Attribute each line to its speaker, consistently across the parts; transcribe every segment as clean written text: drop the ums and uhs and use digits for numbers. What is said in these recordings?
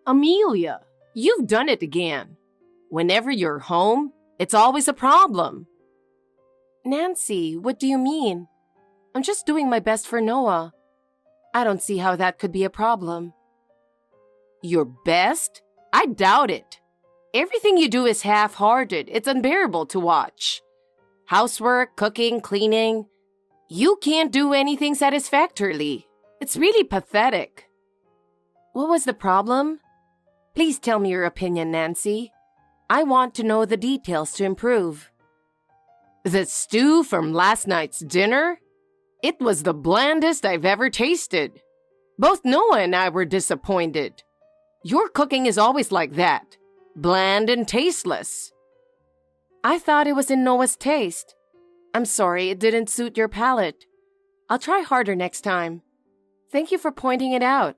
Speaker 1: Amelia, you've done it again. Whenever you're home, it's always a problem.
Speaker 2: Nancy, what do you mean? I'm just doing my best for Noah. I don't see how that could be a problem.
Speaker 1: Your best? I doubt it. Everything you do is half-hearted. It's unbearable to watch. Housework, cooking, cleaning. You can't do anything satisfactorily. It's really pathetic.
Speaker 2: What was the problem? Please tell me your opinion, Nancy. I want to know the details to improve.
Speaker 1: The stew from last night's dinner? It was the blandest I've ever tasted. Both Noah and I were disappointed. Your cooking is always like that, bland and tasteless.
Speaker 2: I thought it was in Noah's taste. I'm sorry it didn't suit your palate. I'll try harder next time. Thank you for pointing it out.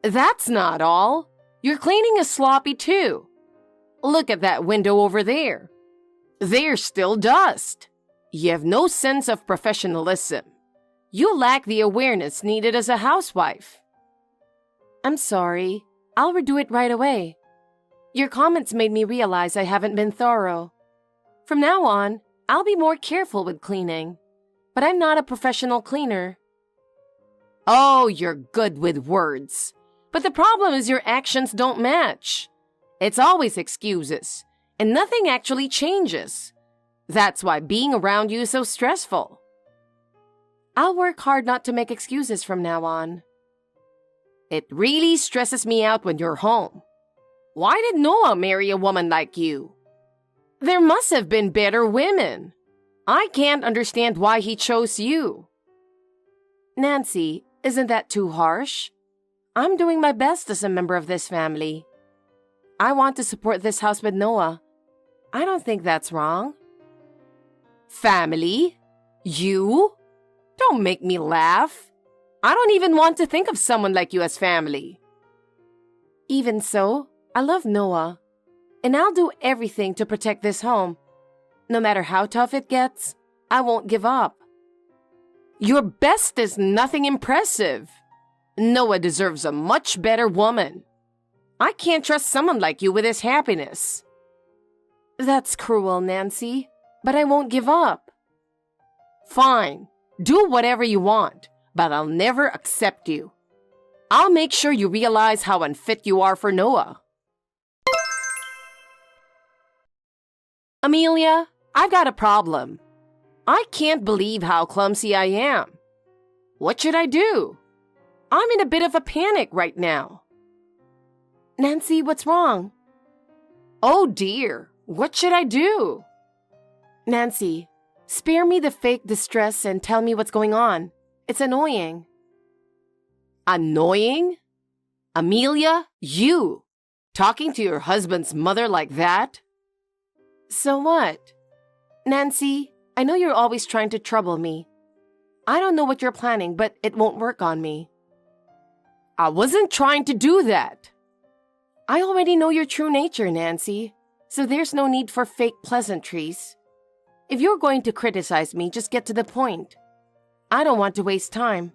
Speaker 1: That's not all. Your cleaning is sloppy too. Look at that window over there. There's still dust. You have no sense of professionalism. You lack the awareness needed as a housewife.
Speaker 2: I'm sorry. I'll redo it right away. Your comments made me realize I haven't been thorough. From now on, I'll be more careful with cleaning. But I'm not a professional cleaner.
Speaker 1: Oh, you're good with words. But the problem is your actions don't match. It's always excuses, and nothing actually changes. That's why being around you is so stressful.
Speaker 2: I'll work hard not to make excuses from now on.
Speaker 1: It really stresses me out when you're home. Why did Noah marry a woman like you? There must have been better women. I can't understand why he chose you.
Speaker 2: Nancy, isn't that too harsh? I'm doing my best as a member of this family. I want to support this house with Noah. I don't think that's wrong.
Speaker 1: Family? You? Don't make me laugh. I don't even want to think of someone like you as family.
Speaker 2: Even so, I love Noah, and I'll do everything to protect this home. No matter how tough it gets, I won't give up.
Speaker 1: Your best is nothing impressive. Noah deserves a much better woman. I can't trust someone like you with his happiness.
Speaker 2: That's cruel, Nancy, but I won't give up.
Speaker 1: Fine, do whatever you want, but I'll never accept you. I'll make sure you realize how unfit you are for Noah. Amelia, I've got a problem. I can't believe how clumsy I am. What should I do? I'm in a bit of a panic right now.
Speaker 2: Nancy, what's wrong?
Speaker 1: Oh dear, what should I do?
Speaker 2: Nancy, spare me the fake distress and tell me what's going on. It's annoying.
Speaker 1: Annoying? Amelia, you? Talking to your husband's mother like that?
Speaker 2: So what? Nancy, I know you're always trying to trouble me. I don't know what you're planning, but it won't work on me.
Speaker 1: I wasn't trying to do that.
Speaker 2: I already know your true nature, Nancy, so there's no need for fake pleasantries. If you're going to criticize me, just get to the point. I don't want to waste time.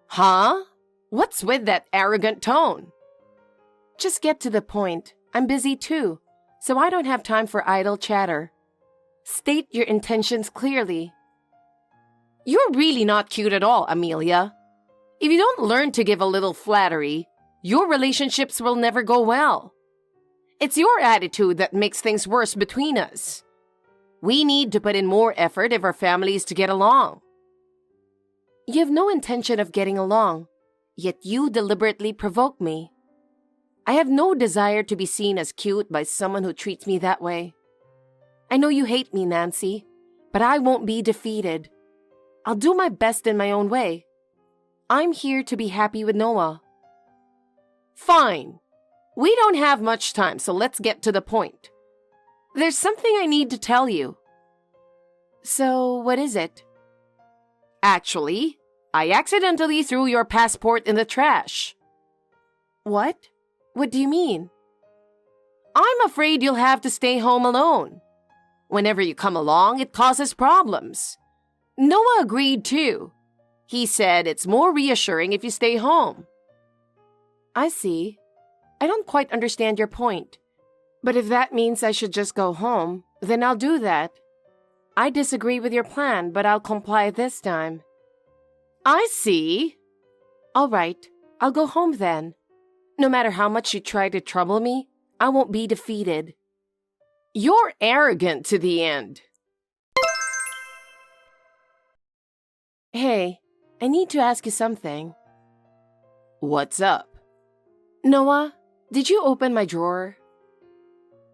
Speaker 1: Huh? What's with that arrogant tone?
Speaker 2: Just get to the point. I'm busy too, so I don't have time for idle chatter. State your intentions clearly.
Speaker 1: You're really not cute at all, Amelia. If you don't learn to give a little flattery, your relationships will never go well. It's your attitude that makes things worse between us. We need to put in more effort if our family is to get along.
Speaker 2: You have no intention of getting along, yet you deliberately provoke me. I have no desire to be seen as cute by someone who treats me that way. I know you hate me, Nancy, but I won't be defeated. I'll do my best in my own way. I'm here to be happy with Noah.
Speaker 1: Fine. We don't have much time, so let's get to the point. There's something I need to tell you.
Speaker 2: So, what is it?
Speaker 1: Actually, I accidentally threw your passport in the trash.
Speaker 2: What? What do you mean?
Speaker 1: I'm afraid you'll have to stay home alone. Whenever you come along, it causes problems. Noah agreed too. He said it's more reassuring if you stay home.
Speaker 2: I see. I don't quite understand your point. But if that means I should just go home, then I'll do that. I disagree with your plan, but I'll comply this time.
Speaker 1: I see.
Speaker 2: All right, I'll go home then. No matter how much you try to trouble me, I won't be defeated.
Speaker 1: You're arrogant to the end.
Speaker 2: Hey, I need to ask you something.
Speaker 1: What's up?
Speaker 2: Noah, did you open my drawer?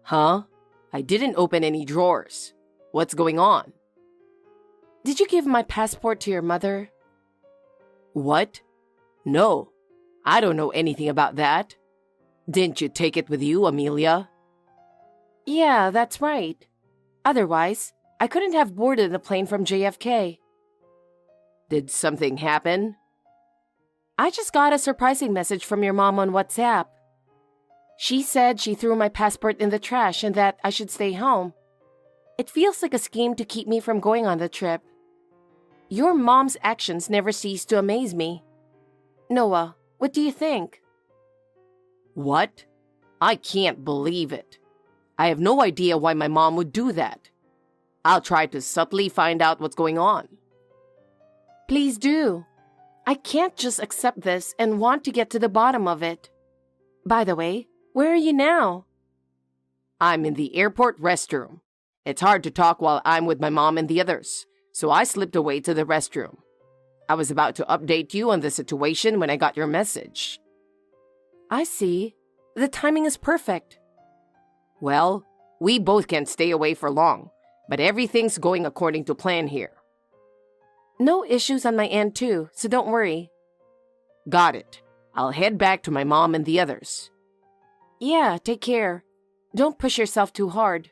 Speaker 1: Huh? I didn't open any drawers. What's going on?
Speaker 2: Did you give my passport to your mother?
Speaker 1: What? No, I don't know anything about that. Didn't you take it with you, Amelia?
Speaker 2: Yeah, that's right. Otherwise, I couldn't have boarded the plane from JFK.
Speaker 1: Did something happen?
Speaker 2: I just got a surprising message from your mom on WhatsApp. She said she threw my passport in the trash and that I should stay home. It feels like a scheme to keep me from going on the trip. Your mom's actions never cease to amaze me. Noah, what do you think?
Speaker 1: What? I can't believe it. I have no idea why my mom would do that. I'll try to subtly find out what's going on.
Speaker 2: Please do. I can't just accept this and want to get to the bottom of it. By the way, where are you now?
Speaker 1: I'm in the airport restroom. It's hard to talk while I'm with my mom and the others, so I slipped away to the restroom. I was about to update you on the situation when I got your message.
Speaker 2: I see. The timing is perfect.
Speaker 1: Well, we both can't stay away for long, but everything's going according to plan here.
Speaker 2: No issues on my end too, so don't worry.
Speaker 1: Got it. I'll head back to my mom and the others.
Speaker 2: Yeah, take care. Don't push yourself too hard.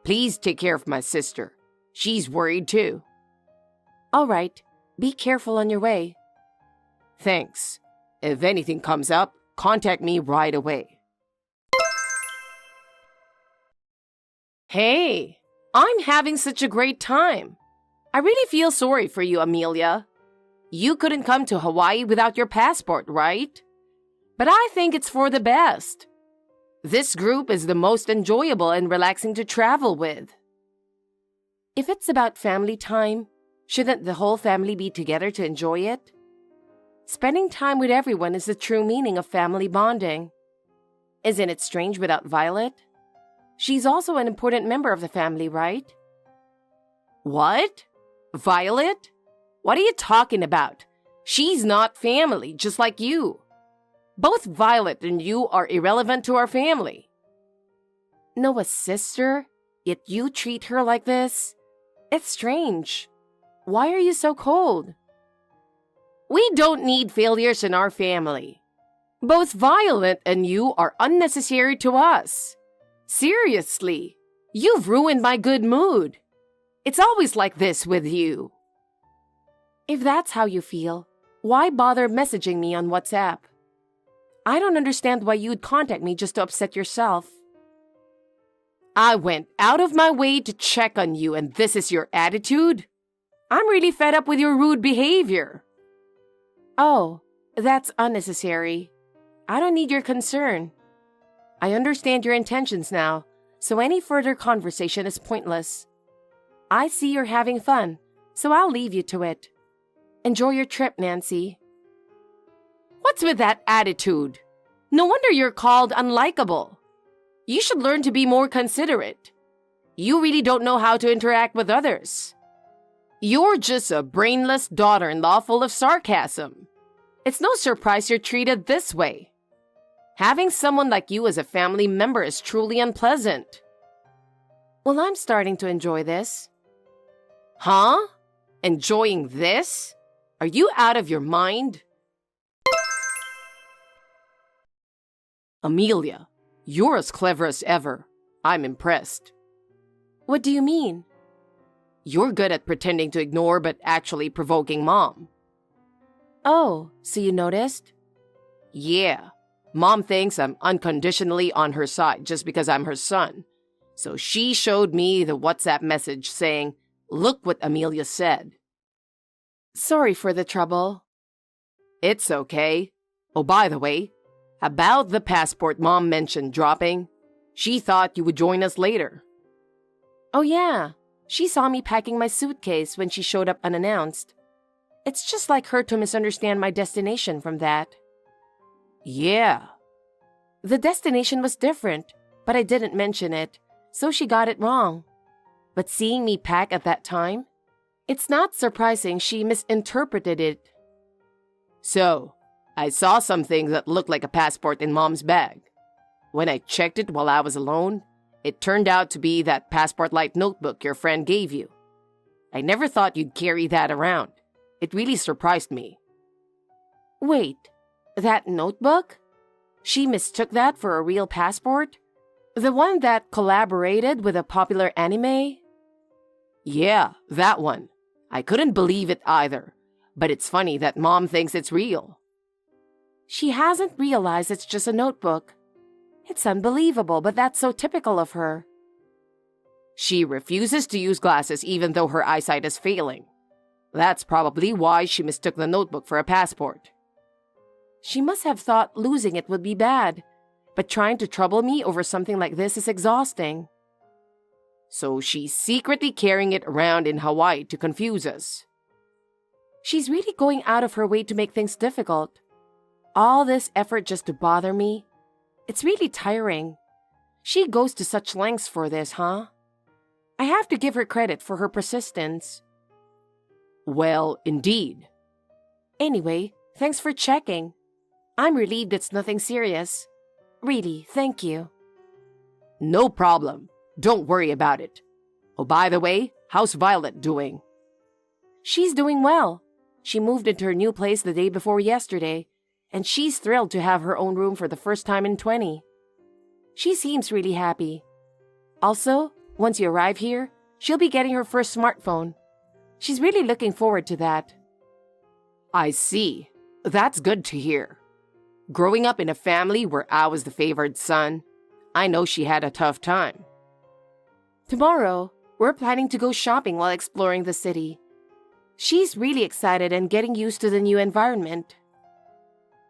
Speaker 1: Please take care of my sister. She's worried too.
Speaker 2: All right. Be careful on your way.
Speaker 1: Thanks. If anything comes up, contact me right away. Hey, I'm having such a great time. I really feel sorry for you, Amelia. You couldn't come to Hawaii without your passport, right? But I think it's for the best. This group is the most enjoyable and relaxing to travel with.
Speaker 2: If it's about family time, shouldn't the whole family be together to enjoy it? Spending time with everyone is the true meaning of family bonding. Isn't it strange without Violet? She's also an important member of the family, right?
Speaker 1: What? Violet? What are you talking about? She's not family, just like you. Both Violet and you are irrelevant to our family.
Speaker 2: Noah's sister? Yet you treat her like this? It's strange. Why are you so cold?
Speaker 1: We don't need failures in our family. Both Violet and you are unnecessary to us. Seriously, you've ruined my good mood. It's always like this with you.
Speaker 2: If that's how you feel, why bother messaging me on WhatsApp? I don't understand why you'd contact me just to upset yourself.
Speaker 1: I went out of my way to check on you, and this is your attitude? I'm really fed up with your rude behavior.
Speaker 2: Oh, that's unnecessary. I don't need your concern. I understand your intentions now, so any further conversation is pointless. I see you're having fun, so I'll leave you to it. Enjoy your trip, Nancy.
Speaker 1: What's with that attitude? No wonder you're called unlikable. You should learn to be more considerate. You really don't know how to interact with others. You're just a brainless daughter-in-law full of sarcasm. It's no surprise you're treated this way. Having someone like you as a family member is truly unpleasant.
Speaker 2: Well, I'm starting to enjoy this.
Speaker 1: Huh? Enjoying this? Are you out of your mind? Amelia, you're as clever as ever. I'm impressed.
Speaker 2: What do you mean?
Speaker 1: You're good at pretending to ignore but actually provoking Mom.
Speaker 2: Oh, so you noticed?
Speaker 1: Yeah. Mom thinks I'm unconditionally on her side just because I'm her son. So she showed me the WhatsApp message saying, "Look what Amelia said."
Speaker 2: Sorry for the trouble.
Speaker 1: It's okay. Oh, by the way, About the passport Mom mentioned dropping, she thought you would join us later.
Speaker 2: Oh yeah, she saw me packing my suitcase when she showed up unannounced. It's just like her to misunderstand my destination from that.
Speaker 1: Yeah.
Speaker 2: The destination was different, but I didn't mention it, so she got it wrong. But seeing me pack at that time, it's not surprising she misinterpreted it.
Speaker 1: So, I saw something that looked like a passport in Mom's bag. When I checked it while I was alone, it turned out to be that passport-like notebook your friend gave you. I never thought you'd carry that around. It really surprised me.
Speaker 2: Wait, that notebook? She mistook that for a real passport? The one that collaborated with a popular anime?
Speaker 1: Yeah, that one. I couldn't believe it either, but it's funny that Mom thinks it's real.
Speaker 2: She hasn't realized it's just a notebook. It's unbelievable, but that's so typical of her.
Speaker 1: She refuses to use glasses even though her eyesight is failing. That's probably why she mistook the notebook for a passport.
Speaker 2: She must have thought losing it would be bad, but trying to trouble me over something like this is exhausting.
Speaker 1: So she's secretly carrying it around in Hawaii to confuse us.
Speaker 2: She's really going out of her way to make things difficult. All this effort just to bother me. It's really tiring. She goes to such lengths for this, huh? I have to give her credit for her persistence.
Speaker 1: Well, indeed.
Speaker 2: Anyway, thanks for checking. I'm relieved it's nothing serious. Really, thank you.
Speaker 1: No problem. Don't worry about it. Oh, by the way, how's Violet doing?
Speaker 2: She's doing well. She moved into her new place the day before yesterday, and she's thrilled to have her own room for the first time in 20. She seems really happy. Also, once you arrive here, she'll be getting her first smartphone. She's really looking forward to that.
Speaker 1: I see. That's good to hear. Growing up in a family where I was the favored son, I know she had a tough time.
Speaker 2: Tomorrow, we're planning to go shopping while exploring the city. She's really excited and getting used to the new environment.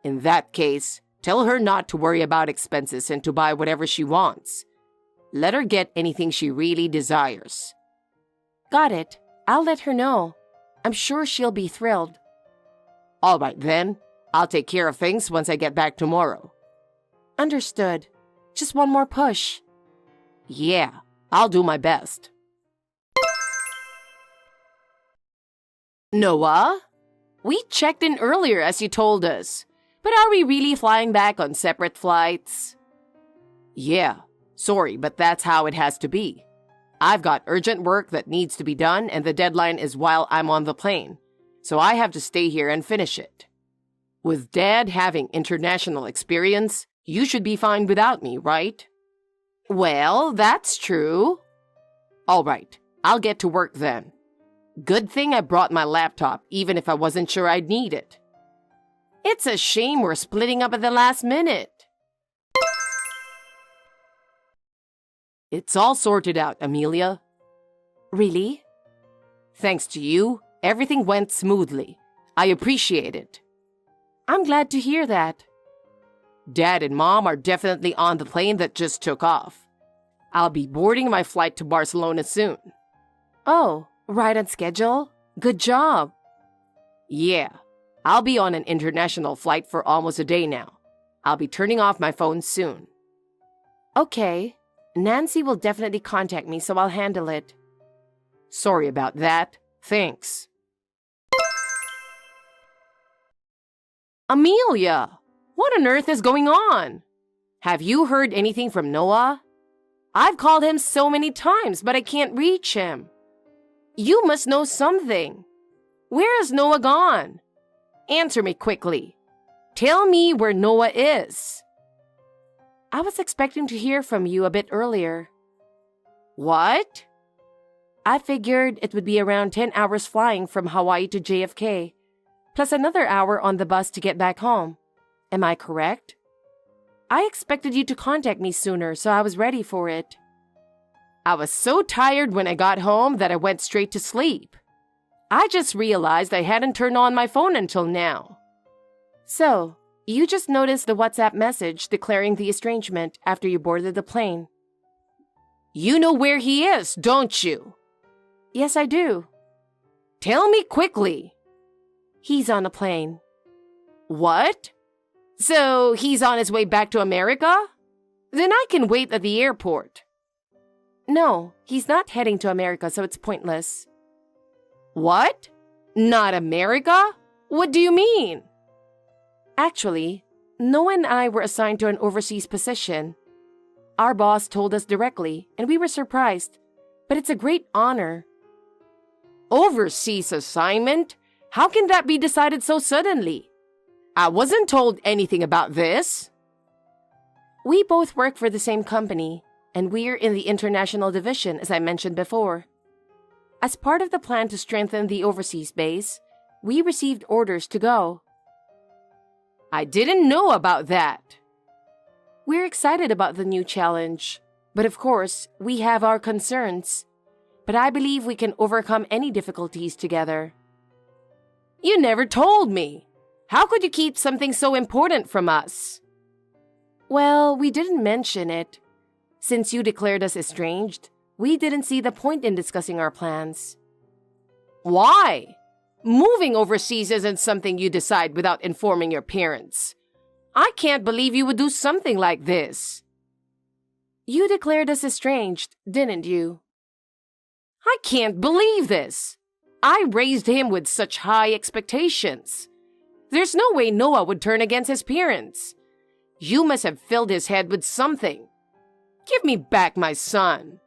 Speaker 1: In that case, tell her not to worry about expenses and to buy whatever she wants. Let her get anything she really desires.
Speaker 2: Got it. I'll let her know. I'm sure she'll be thrilled.
Speaker 1: All right then. I'll take care of things once I get back tomorrow.
Speaker 2: Understood. Just one more push.
Speaker 1: Yeah, I'll do my best. Noah? We checked in earlier as you told us, but are we really flying back on separate flights? Yeah, sorry, but that's how it has to be. I've got urgent work that needs to be done and the deadline is while I'm on the plane, so I have to stay here and finish it. With Dad having international experience, you should be fine without me, right? Well, that's true. All right, I'll get to work then. Good thing I brought my laptop, even if I wasn't sure I'd need it. It's a shame we're splitting up at the last minute. It's all sorted out, Amelia.
Speaker 2: Really?
Speaker 1: Thanks to you, everything went smoothly. I appreciate it.
Speaker 2: I'm glad to hear that.
Speaker 1: Dad and Mom are definitely on the plane that just took off. I'll be boarding my flight to Barcelona soon.
Speaker 2: Oh, right on schedule? Good job.
Speaker 1: Yeah, I'll be on an international flight for almost a day now. I'll be turning off my phone soon.
Speaker 2: Okay, Nancy will definitely contact me, so I'll handle it.
Speaker 1: Sorry about that. Thanks. Amelia! What on earth is going on? Have you heard anything from Noah? I've called him so many times, but I can't reach him. You must know something. Where is Noah gone? Answer me quickly. Tell me where Noah is.
Speaker 2: I was expecting to hear from you a bit earlier.
Speaker 1: What?
Speaker 2: I figured it would be around 10 hours flying from Hawaii to JFK, plus another hour on the bus to get back home. Am I correct? I expected you to contact me sooner, so I was ready for it.
Speaker 1: I was so tired when I got home that I went straight to sleep. I just realized I hadn't turned on my phone until now.
Speaker 2: So, You just noticed the WhatsApp message declaring the estrangement after you boarded the plane.
Speaker 1: You know where he is, don't you?
Speaker 2: Yes, I do.
Speaker 1: Tell me quickly.
Speaker 2: He's on a plane.
Speaker 1: What? So he's on his way back to America? Then I can wait at the airport.
Speaker 2: No, he's not heading to America, so it's pointless.
Speaker 1: What? Not America? What do you mean?
Speaker 2: Actually, Noah and I were assigned to an overseas position. Our boss told us directly, and we were surprised. But it's a great honor.
Speaker 1: Overseas assignment? How can that be decided so suddenly? I wasn't told anything about this.
Speaker 2: We both work for the same company, and we're in the international division, as I mentioned before. As part of the plan to strengthen the overseas base, we received orders to go.
Speaker 1: I didn't know about that.
Speaker 2: We're excited about the new challenge, but of course, we have our concerns. But I believe we can overcome any difficulties together.
Speaker 1: You never told me. How could you keep something so important from us?
Speaker 2: Well, we didn't mention it. Since you declared us estranged, we didn't see the point in discussing our plans.
Speaker 1: Why? Moving overseas isn't something you decide without informing your parents. I can't believe you would do something like this.
Speaker 2: You declared us estranged, didn't you?
Speaker 1: I can't believe this. I raised him with such high expectations. There's no way Noah would turn against his parents. You must have filled his head with something. Give me back my son.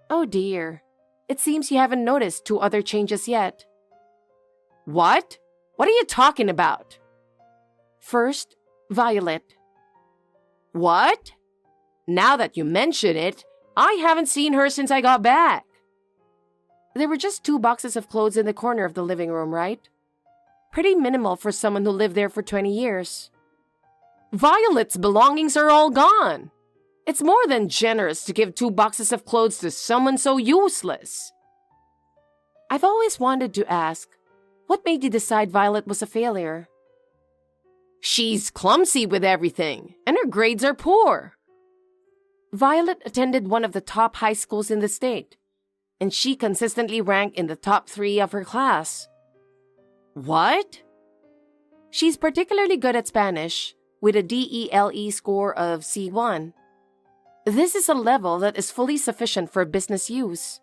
Speaker 2: Oh dear. It seems you haven't noticed 2 other changes yet.
Speaker 1: What? What are you talking about?
Speaker 2: First, Violet.
Speaker 1: What? Now that you mention it, I haven't seen her since I got back.
Speaker 2: There were just 2 boxes of clothes in the corner of the living room, right? Pretty minimal for someone who lived there for 20 years.
Speaker 1: Violet's belongings are all gone. It's more than generous to give 2 boxes of clothes to someone so useless.
Speaker 2: I've always wanted to ask, what made you decide Violet was a failure?
Speaker 1: She's clumsy with everything, and her grades are poor.
Speaker 2: Violet attended one of the top high schools in the state, and she consistently ranked in the top 3 of her class.
Speaker 1: What?
Speaker 2: She's particularly good at Spanish, with a DELE score of C1. This is a level that is fully sufficient for business use.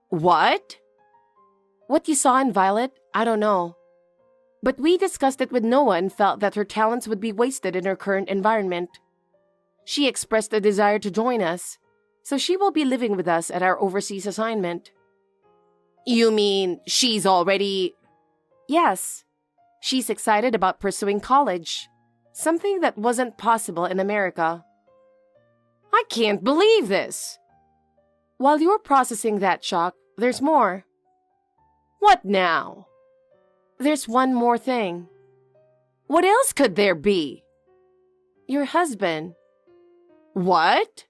Speaker 1: What?
Speaker 2: What you saw in Violet, I don't know. But we discussed it with Noah and felt that her talents would be wasted in her current environment. She expressed a desire to join us, so she will be living with us at our overseas assignment.
Speaker 1: You mean she's already...
Speaker 2: Yes. She's excited about pursuing college, something that wasn't possible in America.
Speaker 1: I can't believe this.
Speaker 2: While you're processing that shock, there's more.
Speaker 1: What now?
Speaker 2: There's one more thing.
Speaker 1: What else could there be?
Speaker 2: Your husband.
Speaker 1: What?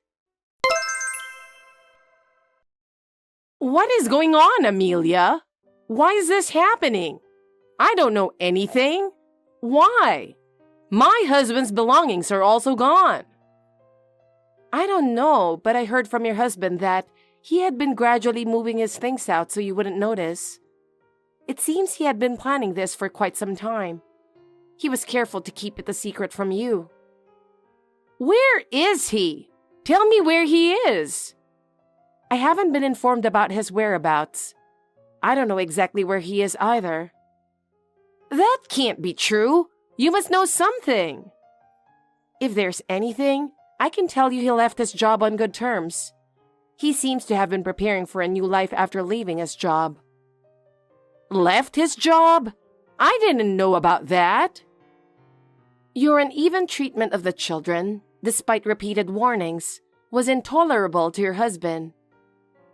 Speaker 1: What is going on, Amelia? Why is this happening? I don't know anything. Why? My husband's belongings are also gone.
Speaker 2: I don't know, but I heard from your husband that he had been gradually moving his things out so you wouldn't notice. It seems he had been planning this for quite some time. He was careful to keep it a secret from you.
Speaker 1: Where is he? Tell me where he is.
Speaker 2: I haven't been informed about his whereabouts. I don't know exactly where he is either.
Speaker 1: That can't be true. You must know something.
Speaker 2: If there's anything, I can tell you he left his job on good terms. He seems to have been preparing for a new life after leaving his job.
Speaker 1: Left his job? I didn't know about that.
Speaker 2: Your uneven treatment of the children, despite repeated warnings, was intolerable to your husband.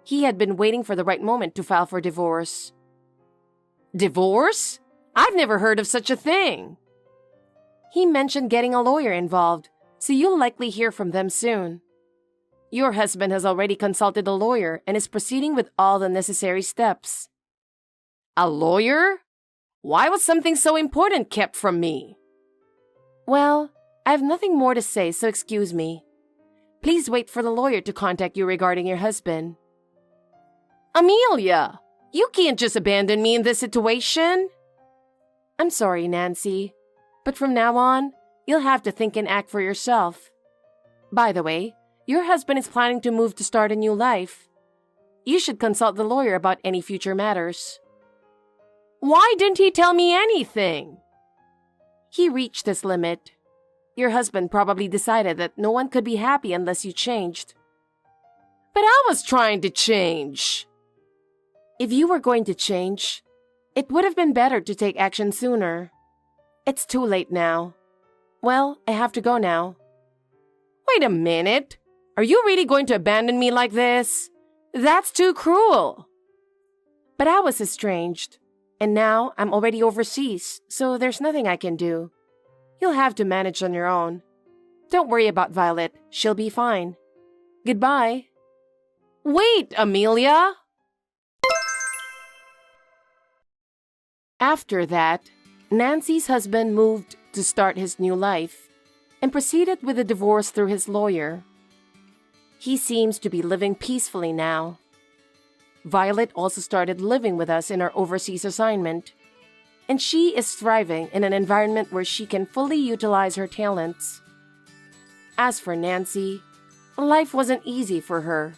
Speaker 2: He had been waiting for the right moment to file for divorce.
Speaker 1: Divorce? I've never heard of such a thing.
Speaker 2: He mentioned getting a lawyer involved, so you'll likely hear from them soon. Your husband has already consulted a lawyer and is proceeding with all the necessary steps.
Speaker 1: A lawyer? Why was something so important kept from me?
Speaker 2: Well, I have nothing more to say, so excuse me. Please wait for the lawyer to contact you regarding your husband.
Speaker 1: Amelia, you can't just abandon me in this situation.
Speaker 2: I'm sorry, Nancy, but from now on, you'll have to think and act for yourself. By the way, your husband is planning to move to start a new life. You should consult the lawyer about any future matters.
Speaker 1: Why didn't he tell me anything?
Speaker 2: He reached his limit. Your husband probably decided that no one could be happy unless you changed.
Speaker 1: But I was trying to change.
Speaker 2: If you were going to change, it would have been better to take action sooner. It's too late now. Well, I have to go now.
Speaker 1: Wait a minute. Are you really going to abandon me like this? That's too cruel.
Speaker 2: But I was estranged, and now I'm already overseas, so there's nothing I can do. You'll have to manage on your own. Don't worry about Violet. She'll be fine. Goodbye.
Speaker 1: Wait, Amelia.
Speaker 2: After that, Nancy's husband moved to start his new life and proceeded with the divorce through his lawyer. He seems to be living peacefully now. Violet also started living with us in our overseas assignment, and she is thriving in an environment where she can fully utilize her talents. As for Nancy, life wasn't easy for her.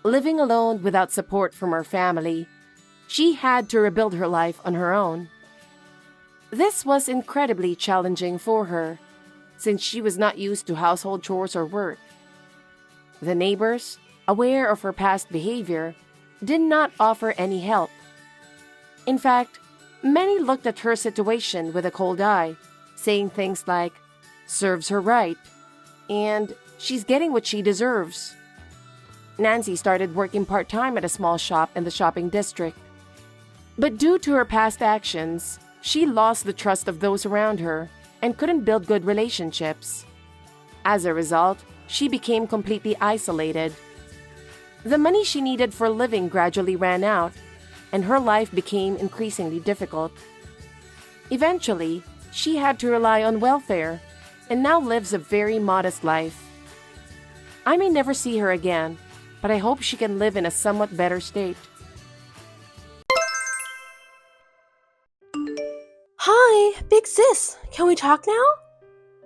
Speaker 2: Living alone without support from her family, she had to rebuild her life on her own. This was incredibly challenging for her, since she was not used to household chores or work. The neighbors, aware of her past behavior, did not offer any help. In fact, many looked at her situation with a cold eye, saying things like, "Serves her right," and "She's getting what she deserves." Nancy started working part-time at a small shop in the shopping district. But due to her past actions, she lost the trust of those around her and couldn't build good relationships. As a result, she became completely isolated. The money she needed for a living gradually ran out, and her life became increasingly difficult. Eventually, she had to rely on welfare and now lives a very modest life. I may never see her again, but I hope she can live in a somewhat better state.
Speaker 3: Hi, big sis. Can we talk now?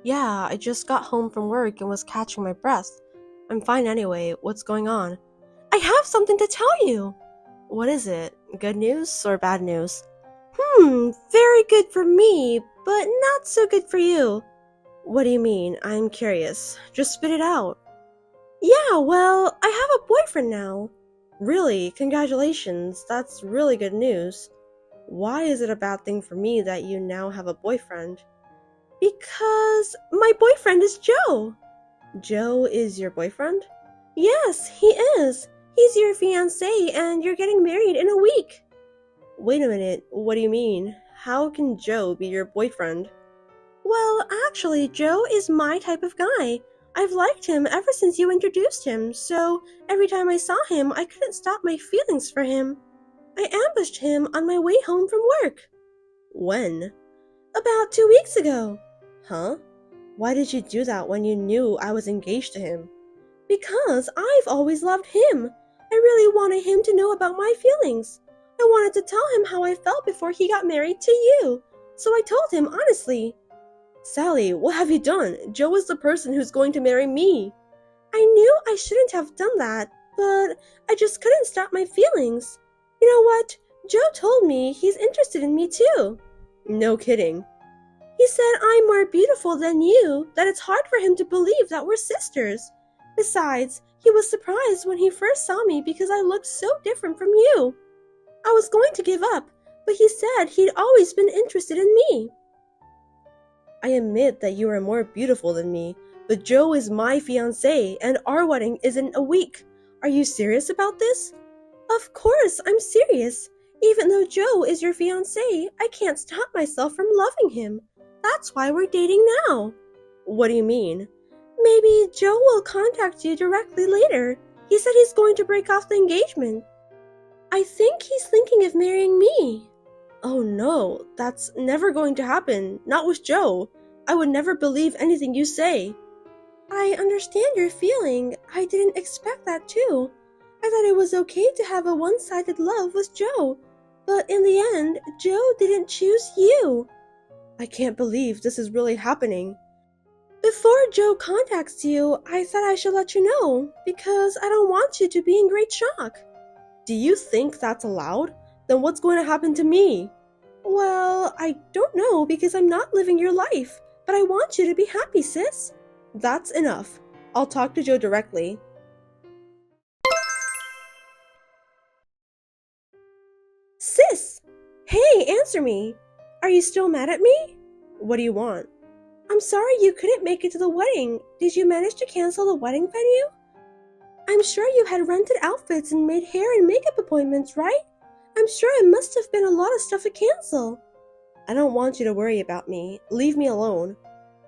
Speaker 3: Yeah, I just got home from work and was catching my breath. I'm fine anyway. What's going on? I have something to tell you. What is it? Good news or bad news? Very good for me, but not so good for you. What do you mean? I'm curious. Just spit it out. Yeah, well, I have a boyfriend now. Really? Congratulations. That's really good news. Why is it a bad thing for me that you now have a boyfriend? Because my boyfriend is Joe. Joe is your boyfriend? Yes, he is. He's your fiancé and you're getting married in a week. Wait a minute, what do you mean? How can Joe be your boyfriend? Well, actually, Joe is my type of guy. I've liked him ever since you introduced him, so every time I saw him, I couldn't stop my feelings for him. I ambushed him on my way home from work. When? About 2 weeks ago. Huh? Why did you do that when you knew I was engaged to him? Because I've always loved him. I really wanted him to know about my feelings. I wanted to tell him how I felt before he got married to you. So I told him honestly. Sally, what have you done? Joe is the person who's going to marry me. I knew I shouldn't have done that, but I just couldn't stop my feelings. You know what? Joe told me he's interested in me too. No kidding. He said I'm more beautiful than you, that it's hard for him to believe that we're sisters. Besides, he was surprised when he first saw me because I looked so different from you. I was going to give up, but he said he'd always been interested in me. I admit that you are more beautiful than me, but Joe is my fiancé and our wedding is in a week. Are you serious about this? Of course, I'm serious. Even though Joe is your fiancé, I can't stop myself from loving him. That's why we're dating now. What do you mean? Maybe Joe will contact you directly later. He said he's going to break off the engagement. I think he's thinking of marrying me. Oh no, that's never going to happen. Not with Joe. I would never believe anything you say. I understand your feeling. I didn't expect that too. I thought it was okay to have a one-sided love with Joe. But in the end, Joe didn't choose you. I can't believe this is really happening. Before Joe contacts you, I thought I should let you know, because I don't want you to be in great shock. Do you think that's allowed? Then what's going to happen to me? Well, I don't know because I'm not living your life, but I want you to be happy, sis. That's enough. I'll talk to Joe directly. Sis! Hey, answer me! Are you still mad at me? What do you want? I'm sorry you couldn't make it to the wedding. Did you manage to cancel the wedding venue? I'm sure you had rented outfits and made hair and makeup appointments, right? I'm sure it must have been a lot of stuff to cancel. I don't want you to worry about me. Leave me alone.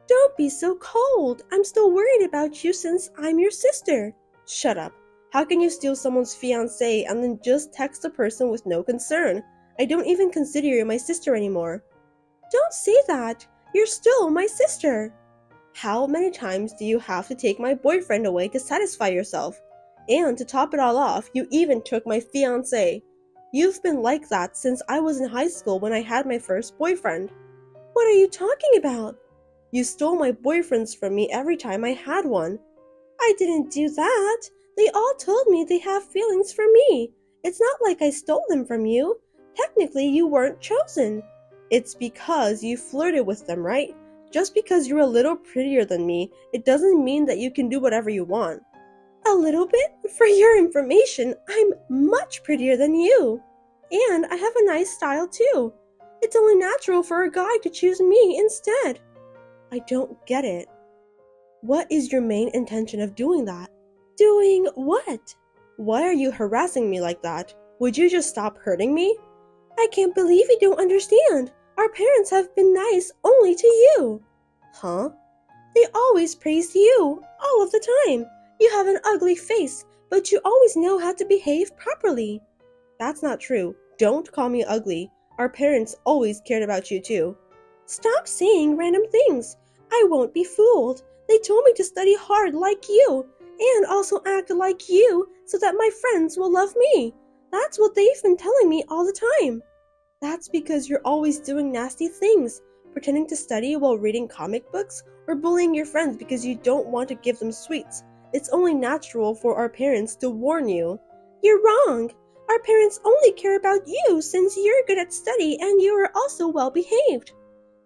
Speaker 3: Don't be so cold. I'm still worried about you since I'm your sister. Shut up. How can you steal someone's fiancé and then just text the person with no concern? I don't even consider you my sister anymore. Don't say that. You're still my sister. How many times do you have to take my boyfriend away to satisfy yourself? And to top it all off, you even took my fiancé. You've been like that since I was in high school when I had my first boyfriend. What are you talking about? You stole my boyfriends from me every time I had one. I didn't do that. They all told me they have feelings for me. It's not like I stole them from you. Technically, you weren't chosen. It's because you flirted with them, right? Just because you're a little prettier than me, it doesn't mean that you can do whatever you want. A little bit? For your information, I'm much prettier than you. And I have a nice style too. It's only natural for a guy to choose me instead. I don't get it. What is your main intention of doing that? Doing what? Why are you harassing me like that? Would you just stop hurting me? I can't believe you don't understand. Our parents have been nice only to you. Huh? They always praise you, all of the time. You have an ugly face, but you always know how to behave properly. That's not true. Don't call me ugly. Our parents always cared about you too. Stop saying random things. I won't be fooled. They told me to study hard like you, and also act like you so that my friends will love me. That's what they've been telling me all the time. That's because you're always doing nasty things, pretending to study while reading comic books, or bullying your friends because you don't want to give them sweets. It's only natural for our parents to warn you. You're wrong. Our parents only care about you since you're good at study and you are also well behaved.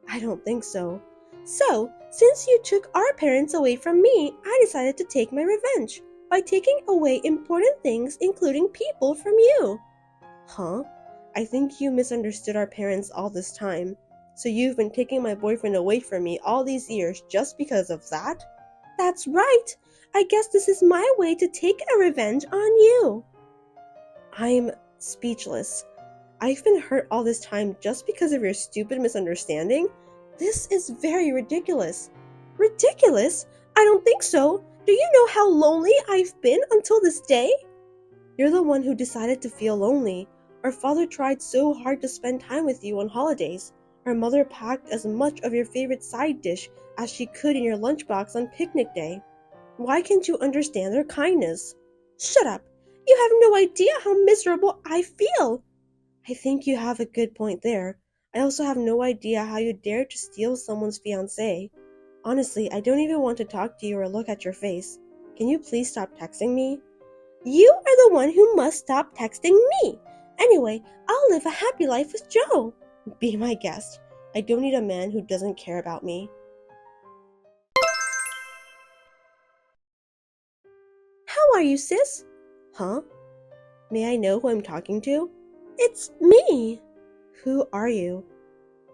Speaker 3: I don't think so. So, since you took our parents away from me, I decided to take my revenge by taking away important things, including people, from you. Huh? I think you misunderstood our parents all this time. So you've been taking my boyfriend away from me all these years just because of that? That's right. I guess this is my way to take a revenge on you. I'm speechless. I've been hurt all this time just because of your stupid misunderstanding? This is very ridiculous. Ridiculous? I don't think so. Do you know how lonely I've been until this day? You're the one who decided to feel lonely. Our father tried so hard to spend time with you on holidays. Our mother packed as much of your favorite side dish as she could in your lunchbox on picnic day. Why can't you understand their kindness? Shut up! You have no idea how miserable I feel! I think you have a good point there. I also have no idea how you dared to steal someone's fiancé. Honestly, I don't even want to talk to you or look at your face. Can you please stop texting me? You are the one who must stop texting me! Anyway, I'll live a happy life with Joe. Be my guest. I don't need a man who doesn't care about me. How are you, sis? Huh? May I know who I'm talking to? It's me. Who are you?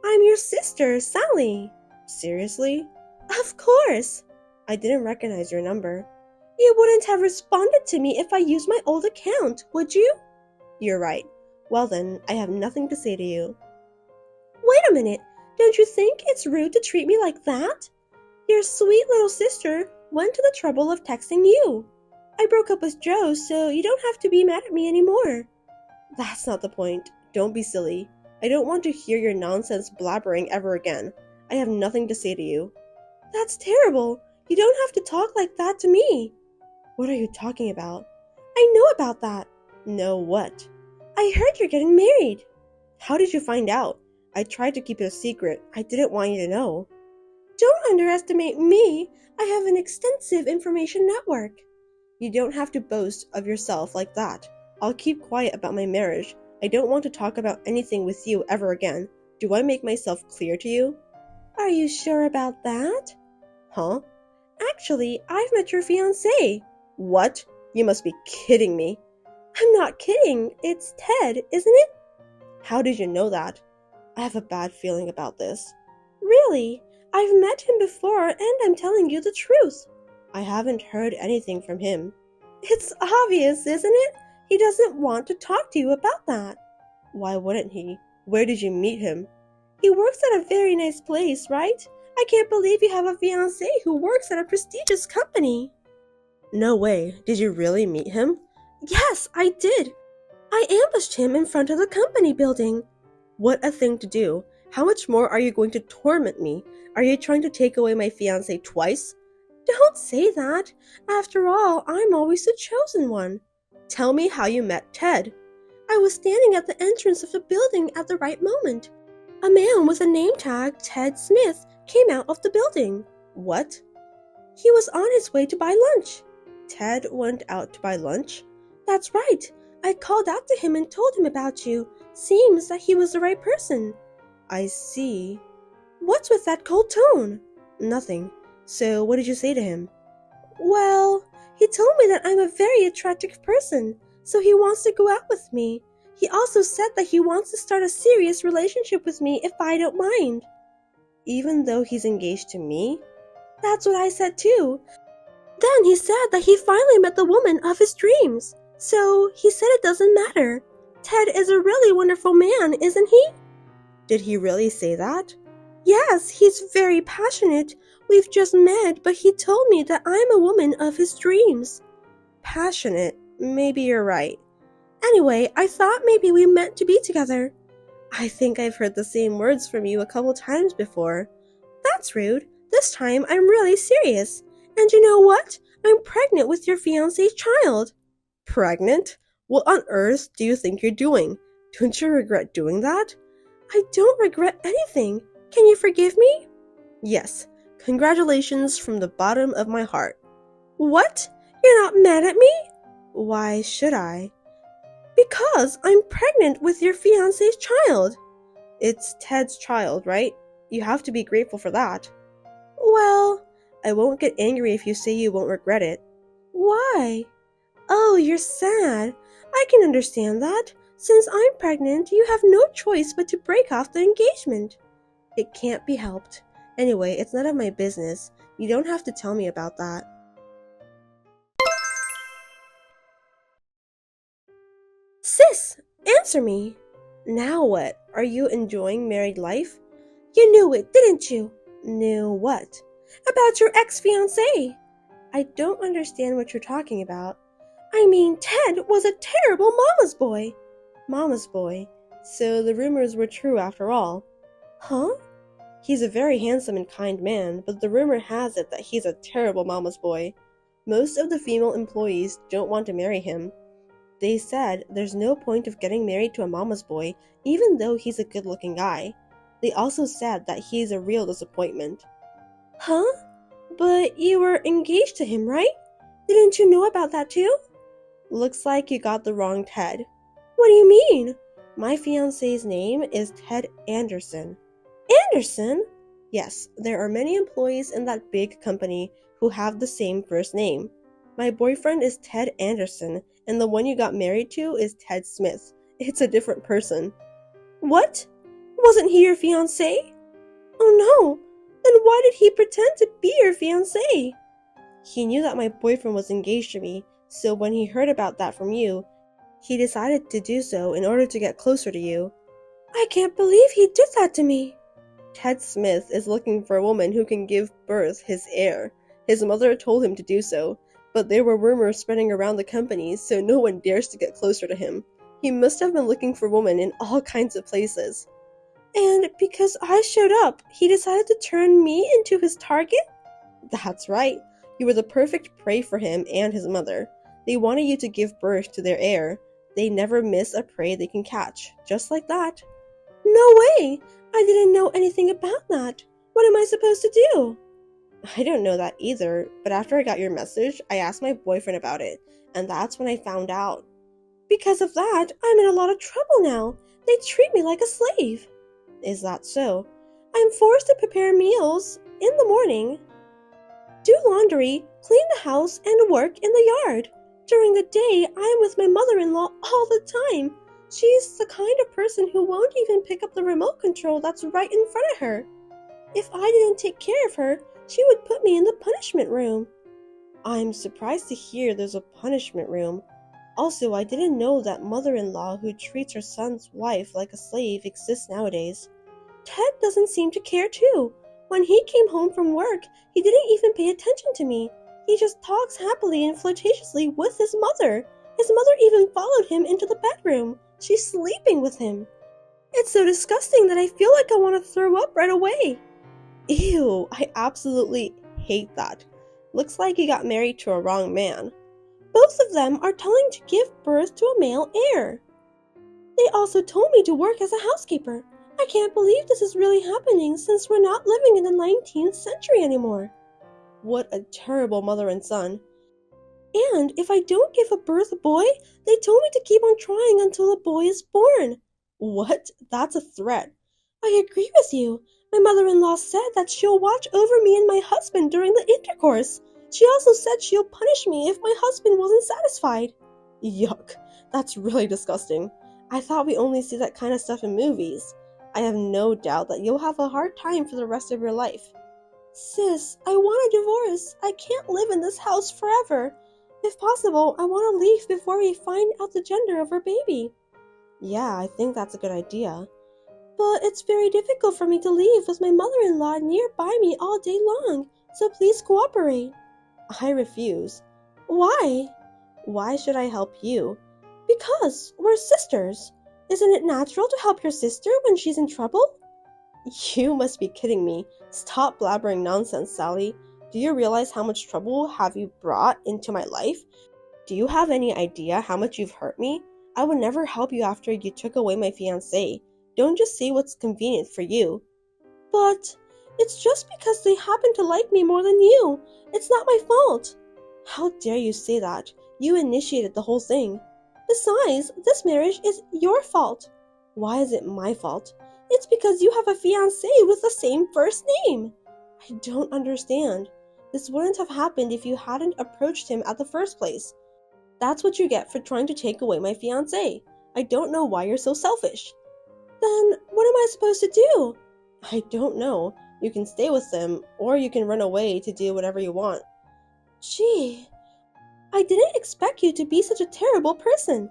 Speaker 3: I'm your sister, Sally. Seriously? Of course. I didn't recognize your number. You wouldn't have responded to me if I used my old account, would you? You're right. Well then, I have nothing to say to you. Wait a minute. Don't you think it's rude to treat me like that? Your sweet little sister went to the trouble of texting you. I broke up with Joe, so you don't have to be mad at me anymore. That's not the point. Don't be silly. I don't want to hear your nonsense blabbering ever again. I have nothing to say to you. That's terrible. You don't have to talk like that to me. What are you talking about? I know about that. Know what? I heard you're getting married. How did you find out? I tried to keep it a secret. I didn't want you to know. Don't underestimate me. I have an extensive information network. You don't have to boast of yourself like that. I'll keep quiet about my marriage. I don't want to talk about anything with you ever again. Do I make myself clear to you? Are you sure about that? Huh? Actually, I've met your fiancé. What? You must be kidding me. I'm not kidding. It's Ted, isn't it? How did you know that? I have a bad feeling about this. Really? I've met him before and I'm telling you the truth. I haven't heard anything from him. It's obvious, isn't it? He doesn't want to talk to you about that. Why wouldn't he? Where did you meet him? He works at a very nice place, right? I can't believe you have a fiancé who works at a prestigious company. No way. Did you really meet him? Yes, I did. I ambushed him in front of the company building. What a thing to do. How much more are you going to torment me? Are you trying to take away my fiancé twice? Don't say that. After all, I'm always the chosen one. Tell me how you met Ted. I was standing at the entrance of the building at the right moment. A man with a name tag, Ted Smith, came out of the building. What? He was on his way to buy lunch. Ted went out to buy lunch? That's right. I called out to him and told him about you. Seems that he was the right person. I see. What's with that cold tone? Nothing. So what did you say to him? Well, he told me that I'm a very attractive person, so he wants to go out with me. He also said that he wants to start a serious relationship with me if I don't mind. Even though he's engaged to me? That's what I said too. Then he said that he finally met the woman of his dreams. So he said it doesn't matter. Ted is a really wonderful man, isn't he? Did he really say that? Yes, he's very passionate. We've just met, but he told me that I'm a woman of his dreams. Passionate? Maybe you're right. Anyway, I thought maybe we meant to be together. I think I've heard the same words from you a couple times before. That's rude. This time I'm really serious. And you know what? I'm pregnant with your fiancé's child. Pregnant? What on earth do you think you're doing? Don't you regret doing that? I don't regret anything. Can you forgive me? Yes. Congratulations from the bottom of my heart. What? You're not mad at me? Why should I? Because I'm pregnant with your fiancé's child. It's Ted's child, right? You have to be grateful for that. Well, I won't get angry if you say you won't regret it. Why? Oh, you're sad. I can understand that. Since I'm pregnant, you have no choice but to break off the engagement. It can't be helped. Anyway, it's none of my business. You don't have to tell me about that. Sis, answer me. Now what? Are you enjoying married life? You knew it, didn't you? Knew what? About your ex-fiancé. I don't understand what you're talking about. I mean, Ted was a terrible mama's boy. Mama's boy. So the rumors were true after all. Huh? He's a very handsome and kind man, but the rumor has it that he's a terrible mama's boy. Most of the female employees don't want to marry him. They said there's no point of getting married to a mama's boy, even though he's a good-looking guy. They also said that he's a real disappointment. Huh? But you were engaged to him, right? Didn't you know about that too? Looks like you got the wrong Ted. What do you mean? My fiancé's name is Ted Anderson. Anderson? Yes, there are many employees in that big company who have the same first name. My boyfriend is Ted Anderson, and the one you got married to is Ted Smith. It's a different person. What? Wasn't he your fiancé? Oh no! Then why did he pretend to be your fiancé? He knew that my boyfriend was engaged to me, so when he heard about that from you, he decided to do so in order to get closer to you. I can't believe he did that to me. Ted Smith is looking for a woman who can give birth his heir. His mother told him to do so, but there were rumors spreading around the company, so no one dares to get closer to him. He must have been looking for women in all kinds of places. And because I showed up, he decided to turn me into his target? That's right. You were the perfect prey for him and his mother. They wanted you to give birth to their heir. They never miss a prey they can catch. Just like that. No way! I didn't know anything about that. What am I supposed to do? I don't know that either, but after I got your message, I asked my boyfriend about it, and that's when I found out. Because of that, I'm in a lot of trouble now. They treat me like a slave. Is that so? I'm forced to prepare meals in the morning, do laundry, clean the house, and work in the yard. During the day, I am with my mother-in-law all the time. She's the kind of person who won't even pick up the remote control that's right in front of her. If I didn't take care of her, she would put me in the punishment room. I'm surprised to hear there's a punishment room. Also, I didn't know that mother-in-law who treats her son's wife like a slave exists nowadays. Ted doesn't seem to care too. When he came home from work, he didn't even pay attention to me. He just talks happily and flirtatiously with his mother. His mother even followed him into the bedroom. She's sleeping with him. It's so disgusting that I feel like I want to throw up right away. Ew, I absolutely hate that. Looks like you got married to a wrong man. Both of them are telling to give birth to a male heir. They also told me to work as a housekeeper. I can't believe this is really happening since we're not living in the 19th century anymore. What a terrible mother and son. And if I don't give a birth a boy, they told me to keep on trying until a boy is born. What? That's a threat. I agree with you. My mother-in-law said that she'll watch over me and my husband during the intercourse. She also said she'll punish me if my husband wasn't satisfied. Yuck, that's really disgusting. I thought we only see that kind of stuff in movies. I have no doubt that you'll have a hard time for the rest of your life. Sis, I want a divorce. I can't live in this house forever. If possible, I want to leave before we find out the gender of our baby. Yeah, I think that's a good idea. But it's very difficult for me to leave with my mother-in-law nearby me all day long, so please cooperate. I refuse. Why? Why should I help you? Because we're sisters. Isn't it natural to help your sister when she's in trouble? You must be kidding me. Stop blabbering nonsense, Sally. Do you realize how much trouble have you brought into my life? Do you have any idea how much you've hurt me? I would never help you after you took away my fiancé. Don't just say what's convenient for you. But it's just because they happen to like me more than you. It's not my fault. How dare you say that? You initiated the whole thing. Besides, this marriage is your fault. Why is it my fault? It's because you have a fiancé with the same first name. I don't understand. This wouldn't have happened if you hadn't approached him at the first place. That's what you get for trying to take away my fiancé. I don't know why you're so selfish. Then what am I supposed to do? I don't know. You can stay with them, or you can run away to do whatever you want. Gee, I didn't expect you to be such a terrible person.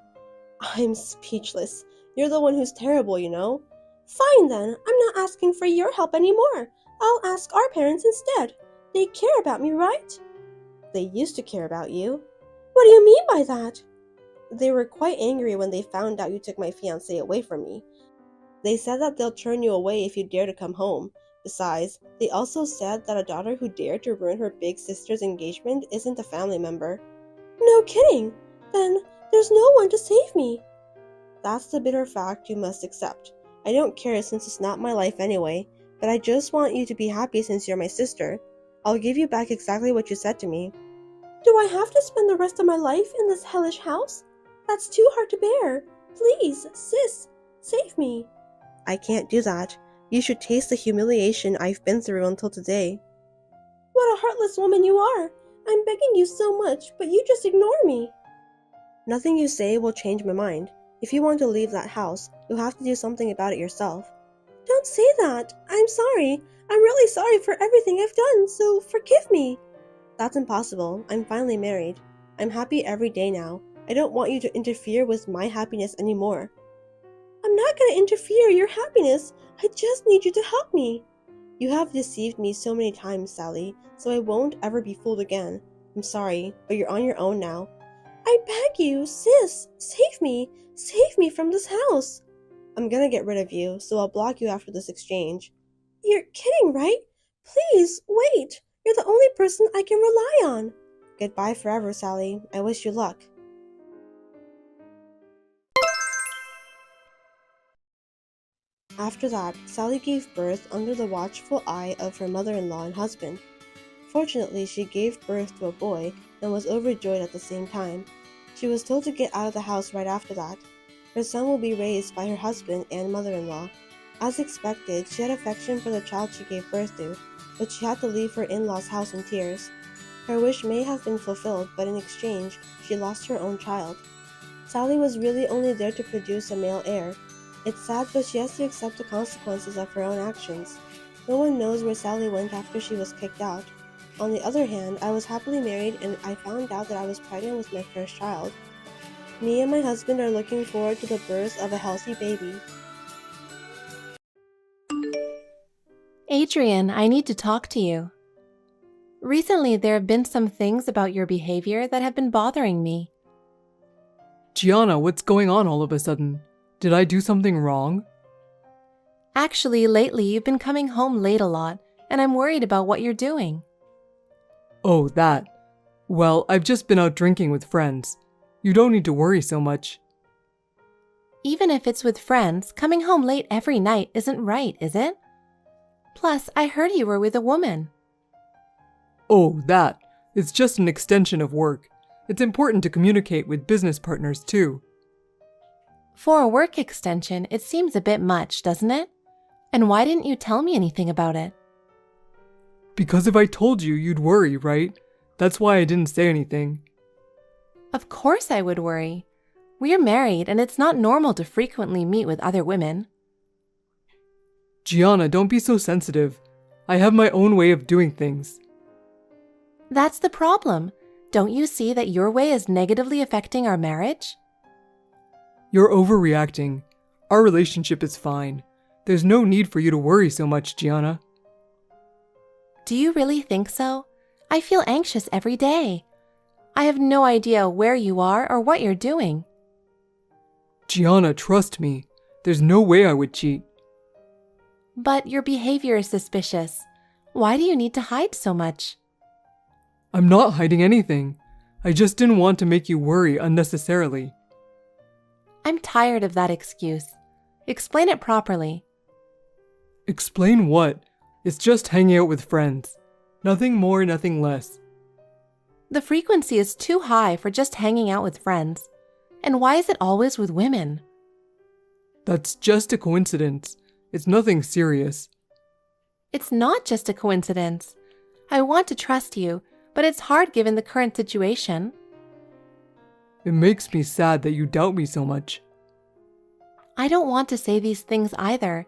Speaker 3: I'm speechless. You're the one who's terrible, you know. Fine then, I'm not asking for your help anymore. I'll ask our parents instead. They care about me, right? They used to care about you. What do you mean by that? They were quite angry when they found out you took my fiancé away from me. They said that they'll turn you away if you dare to come home. Besides, they also said that a daughter who dared to ruin her big sister's engagement isn't a family member. No kidding! Then there's no one to save me. That's the bitter fact you must accept. I don't care since it's not my life anyway, but I just want you to be happy since you're my sister. I'll give you back exactly what you said to me. Do I have to spend the rest of my life in this hellish house? That's too hard to bear. Please, sis, save me. I can't do that. You should taste the humiliation I've been through until today. What a heartless woman you are. I'm begging you so much, but you just ignore me. Nothing you say will change my mind. If you want to leave that house, you'll have to do something about it yourself. Don't say that. I'm sorry. I'm really sorry for everything I've done, so forgive me. That's impossible. I'm finally married. I'm happy every day now. I don't want you to interfere with my happiness anymore. I'm not going to interfere your happiness. I just need you to help me. You have deceived me so many times, Sally, so I won't ever be fooled again. I'm sorry, but you're on your own now. I beg you, sis, save me. Save me from this house. I'm gonna get rid of you, so I'll block you after this exchange. You're kidding, right? Please, wait! You're the only person I can rely on! Goodbye forever, Sally. I wish you luck. After that, Sally gave birth under the watchful eye of her mother-in-law and husband. Fortunately, she gave birth to a boy and was overjoyed at the same time. She was told to get out of the house right after that. Her son will be raised by her husband and mother-in-law. As expected, she had affection for the child she gave birth to, but she had to leave her in-laws' house in tears. Her wish may have been fulfilled, but in exchange, she lost her own child. Sally was really only there to produce a male heir. It's sad, but she has to accept the consequences of her own actions. No one knows where Sally went after she was kicked out. On the other hand, I was happily married and I found out that I was pregnant with my first child. Me and my husband are looking forward to the birth of a healthy baby.
Speaker 2: Adrian, I need to talk to you. Recently, there have been some things about your behavior that have been bothering me.
Speaker 4: Gianna, what's going on all of a sudden? Did I do something wrong?
Speaker 2: Actually, lately you've been coming home late a lot, and I'm worried about what you're doing.
Speaker 4: Oh, that. Well, I've just been out drinking with friends. You don't need to worry so much.
Speaker 2: Even if it's with friends, coming home late every night isn't right, is it? Plus, I heard you were with a woman.
Speaker 4: Oh, that. It's just an extension of work. It's important to communicate with business partners too.
Speaker 2: For a work extension, it seems a bit much, doesn't it? And why didn't you tell me anything about it?
Speaker 4: Because if I told you, you'd worry, right? That's why I didn't say anything.
Speaker 2: Of course I would worry. We're married and it's not normal to frequently meet with other women.
Speaker 4: Gianna, don't be so sensitive. I have my own way of doing things.
Speaker 2: That's the problem. Don't you see that your way is negatively affecting our marriage?
Speaker 4: You're overreacting. Our relationship is fine. There's no need for you to worry so much, Gianna.
Speaker 2: Do you really think so? I feel anxious every day. I have no idea where you are or what you're doing.
Speaker 4: Gianna, trust me. There's no way I would cheat.
Speaker 2: But your behavior is suspicious. Why do you need to hide so much?
Speaker 4: I'm not hiding anything. I just didn't want to make you worry unnecessarily.
Speaker 2: I'm tired of that excuse. Explain it properly.
Speaker 4: Explain what? It's just hanging out with friends. Nothing more, nothing less.
Speaker 2: The frequency is too high for just hanging out with friends. And why is it always with women?
Speaker 4: That's just a coincidence. It's nothing serious.
Speaker 2: It's not just a coincidence. I want to trust you, but it's hard given the current situation.
Speaker 4: It makes me sad that you doubt me so much.
Speaker 2: I don't want to say these things either,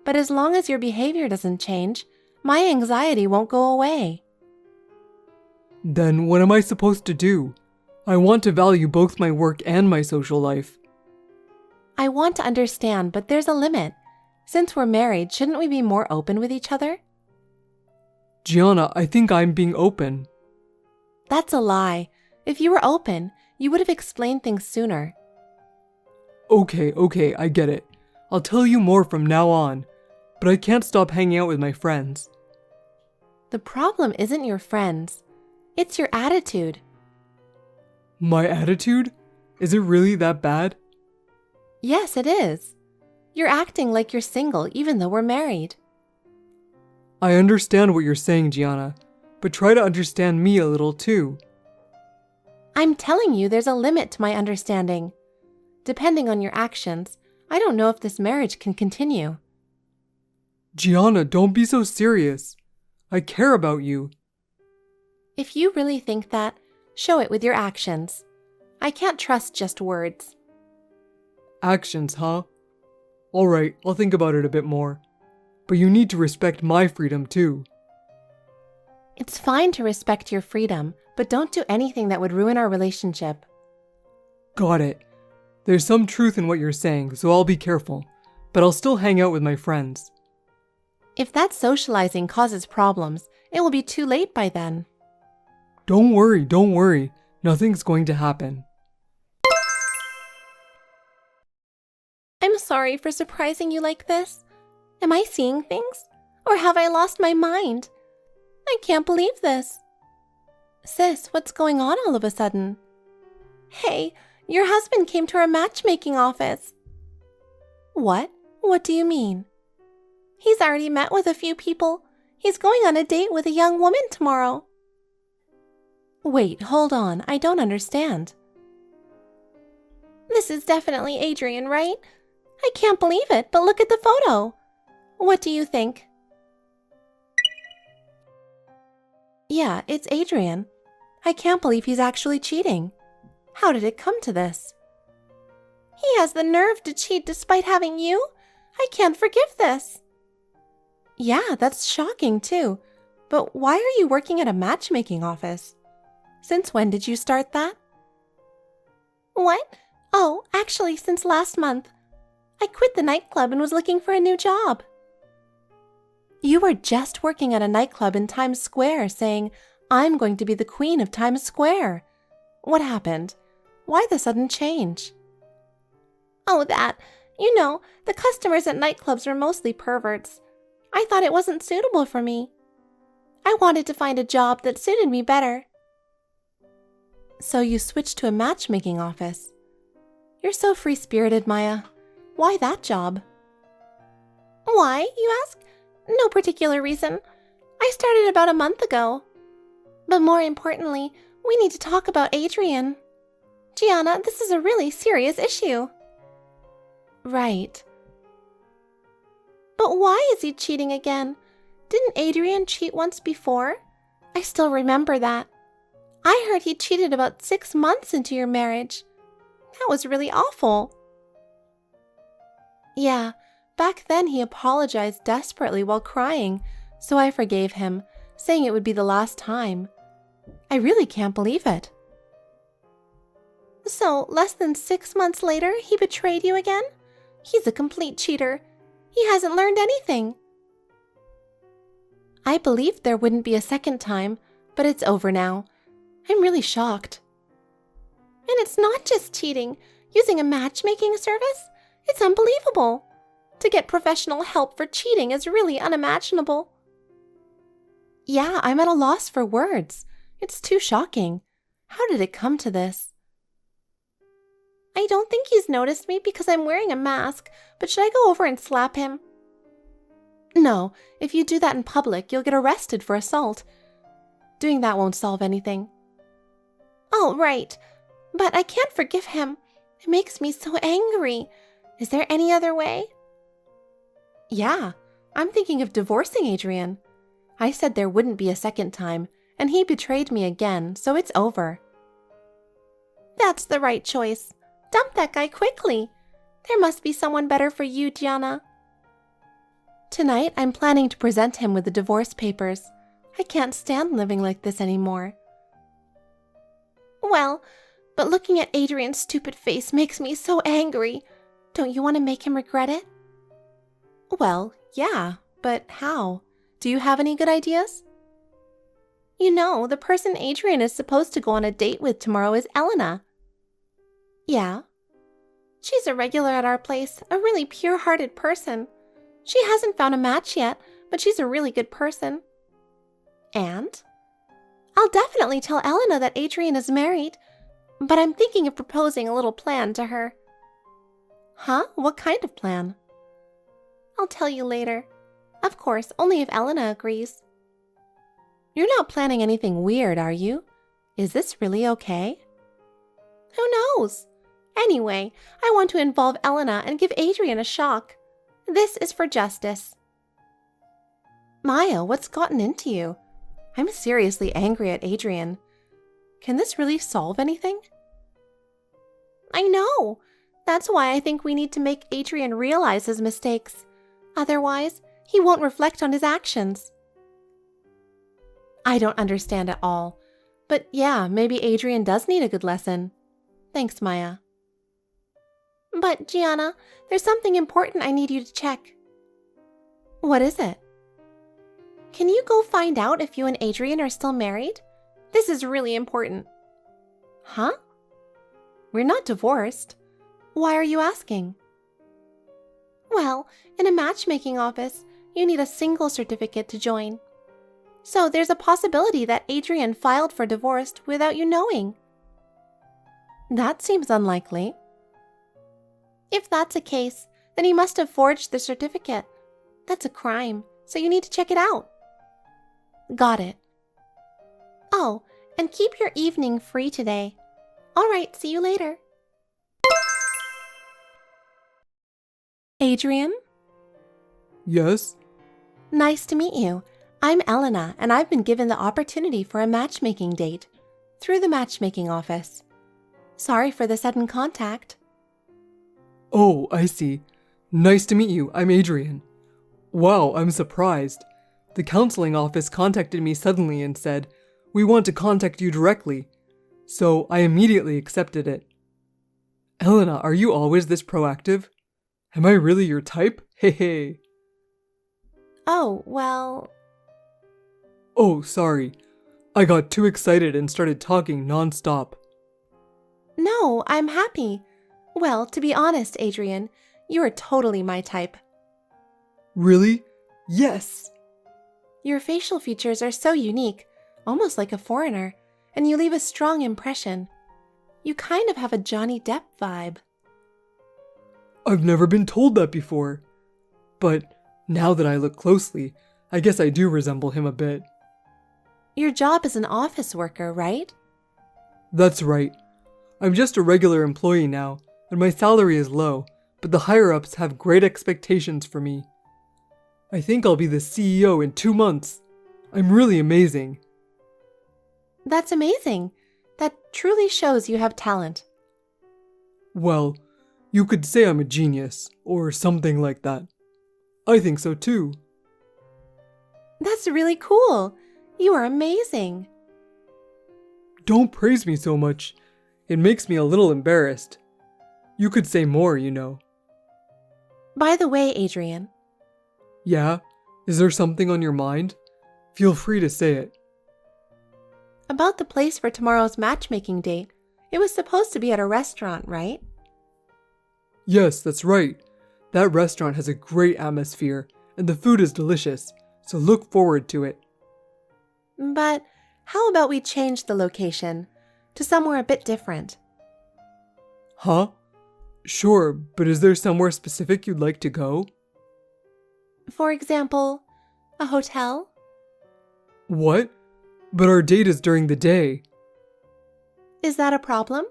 Speaker 2: but as long as your behavior doesn't change, my anxiety won't go away.
Speaker 4: Then what am I supposed to do? I want to value both my work and my social life.
Speaker 2: I want to understand, but there's a limit. Since we're married, shouldn't we be more open with each other?
Speaker 4: Gianna, I think I'm being open.
Speaker 2: That's a lie. If you were open, you would have explained things sooner.
Speaker 4: Okay, I get it. I'll tell you more from now on, but I can't stop hanging out with my friends.
Speaker 2: The problem isn't your friends. It's your attitude.
Speaker 4: My attitude? Is it really that bad?
Speaker 2: Yes, it is. You're acting like you're single even though we're married.
Speaker 4: I understand what you're saying, Gianna, but try to understand me a little too.
Speaker 2: I'm telling you there's a limit to my understanding. Depending on your actions, I don't know if this marriage can continue.
Speaker 4: Gianna, don't be so serious. I care about you.
Speaker 2: If you really think that, show it with your actions. I can't trust just words.
Speaker 4: Actions, huh? Alright, I'll think about it a bit more. But you need to respect my freedom too.
Speaker 2: It's fine to respect your freedom, but don't do anything that would ruin our relationship.
Speaker 4: Got it. There's some truth in what you're saying, so I'll be careful. But I'll still hang out with my friends.
Speaker 2: If that socializing causes problems, it will be too late by then.
Speaker 4: Don't worry. Nothing's going to happen.
Speaker 2: I'm sorry for surprising you like this. Am I seeing things? Or have I lost my mind? I can't believe this. Sis, what's going on all of a sudden? Hey, your husband came to our matchmaking office. What? What do you mean? He's already met with a few people. He's going on a date with a young woman tomorrow. Wait, hold on. I don't understand. This is definitely Adrian, right? I can't believe it, but look at the photo. What do you think? Yeah, it's Adrian. I can't believe he's actually cheating. How did it come to this? He has the nerve to cheat despite having you? I can't forgive this. Yeah, that's shocking too. But why are you working at a matchmaking office? Since when did you start that? What? Oh, actually, since last month. I quit the nightclub and was looking for a new job. You were just working at a nightclub in Times Square saying, I'm going to be the queen of Times Square. What happened? Why the sudden change? Oh, that. You know, the customers at nightclubs were mostly perverts. I thought it wasn't suitable for me. I wanted to find a job that suited me better. So you switched to a matchmaking office. You're so free-spirited, Maya. Why that job? Why, you ask? No particular reason. I started about a month ago. But more importantly, we need to talk about Adrian. Gianna, this is a really serious issue. Right. But why is he cheating again? Didn't Adrian cheat once before? I still remember that. I heard he cheated about 6 months into your marriage. That was really awful. Yeah, back then he apologized desperately while crying, so I forgave him, saying it would be the last time. I really can't believe it. So, less than 6 months later, he betrayed you again? He's a complete cheater. He hasn't learned anything. I believed there wouldn't be a second time, but it's over now. I'm really shocked. And it's not just cheating. Using a matchmaking service? It's unbelievable. To get professional help for cheating is really unimaginable. Yeah, I'm at a loss for words. It's too shocking. How did it come to this? I don't think he's noticed me because I'm wearing a mask, but should I go over and slap him? No, if you do that in public, you'll get arrested for assault. Doing that won't solve anything. Oh, right. But I can't forgive him. It makes me so angry. Is there any other way? Yeah, I'm thinking of divorcing Adrian. I said there wouldn't be a second time, and he betrayed me again, so it's over. That's the right choice. Dump that guy quickly. There must be someone better for you, Gianna. Tonight, I'm planning to present him with the divorce papers. I can't stand living like this anymore. Well, but looking at Adrian's stupid face makes me so angry. Don't you want to make him regret it? Well, yeah, but how? Do you have any good ideas? You know, the person Adrian is supposed to go on a date with tomorrow is Elena. Yeah. She's a regular at our place, a really pure-hearted person. She hasn't found a match yet, but she's a really good person. And? I'll definitely tell Elena that Adrian is married, but I'm thinking of proposing a little plan to her. Huh? What kind of plan? I'll tell you later. Of course, only if Elena agrees. You're not planning anything weird, are you? Is this really okay? Who knows? Anyway, I want to involve Elena and give Adrian a shock. This is for justice. Maya, what's gotten into you? I'm seriously angry at Adrian. Can this really solve anything? I know. That's why I think we need to make Adrian realize his mistakes. Otherwise, he won't reflect on his actions. I don't understand at all. But yeah, maybe Adrian does need a good lesson. Thanks, Maya. But, Gianna, there's something important I need you to check. What is it? Can you go find out if you and Adrian are still married? This is really important. Huh? We're not divorced. Why are you asking? Well, in a matchmaking office, you need a single certificate to join. So there's a possibility that Adrian filed for divorce without you knowing. That seems unlikely. If that's the case, then he must have forged the certificate. That's a crime, so you need to check it out. Got it. Oh, and keep your evening free today. All right, see you later. Adrian?
Speaker 4: Yes?
Speaker 2: Nice to meet you. I'm Elena, and I've been given the opportunity for a matchmaking date through the matchmaking office. Sorry for the sudden contact.
Speaker 4: Oh, I see. Nice to meet you. I'm Adrian. Wow, I'm surprised. The counseling office contacted me suddenly and said, "We want to contact you directly." So I immediately accepted it. Elena, are you always this proactive? Am I really your type? Hey hey.
Speaker 2: Oh, well...
Speaker 4: Oh, sorry. I got too excited and started talking non-stop.
Speaker 2: No, I'm happy. Well, to be honest, Adrian, you are totally my type.
Speaker 4: Really? Yes!
Speaker 2: Your facial features are so unique, almost like a foreigner, and you leave a strong impression. You kind of have a Johnny Depp vibe.
Speaker 4: I've never been told that before. But now that I look closely, I guess I do resemble him a bit.
Speaker 2: Your job is an office worker, right?
Speaker 4: That's right. I'm just a regular employee now, and my salary is low, but the higher-ups have great expectations for me. I think I'll be the CEO in 2 months. I'm really amazing.
Speaker 2: That's amazing. That truly shows you have talent.
Speaker 4: Well, you could say I'm a genius, or something like that. I think so too.
Speaker 2: That's really cool. You are amazing.
Speaker 4: Don't praise me so much. It makes me a little embarrassed. You could say more, you know.
Speaker 2: By the way, Adrian.
Speaker 4: Yeah? Is there something on your mind? Feel free to say it.
Speaker 2: About the place for tomorrow's matchmaking date, it was supposed to be at a restaurant, right?
Speaker 4: Yes, that's right. That restaurant has a great atmosphere, and the food is delicious, so look forward to it.
Speaker 2: But how about we change the location to somewhere a bit different?
Speaker 4: Huh? Sure, but is there somewhere specific you'd like to go?
Speaker 2: For example, a hotel?
Speaker 4: What? But our date is during the day.
Speaker 2: Is that a problem?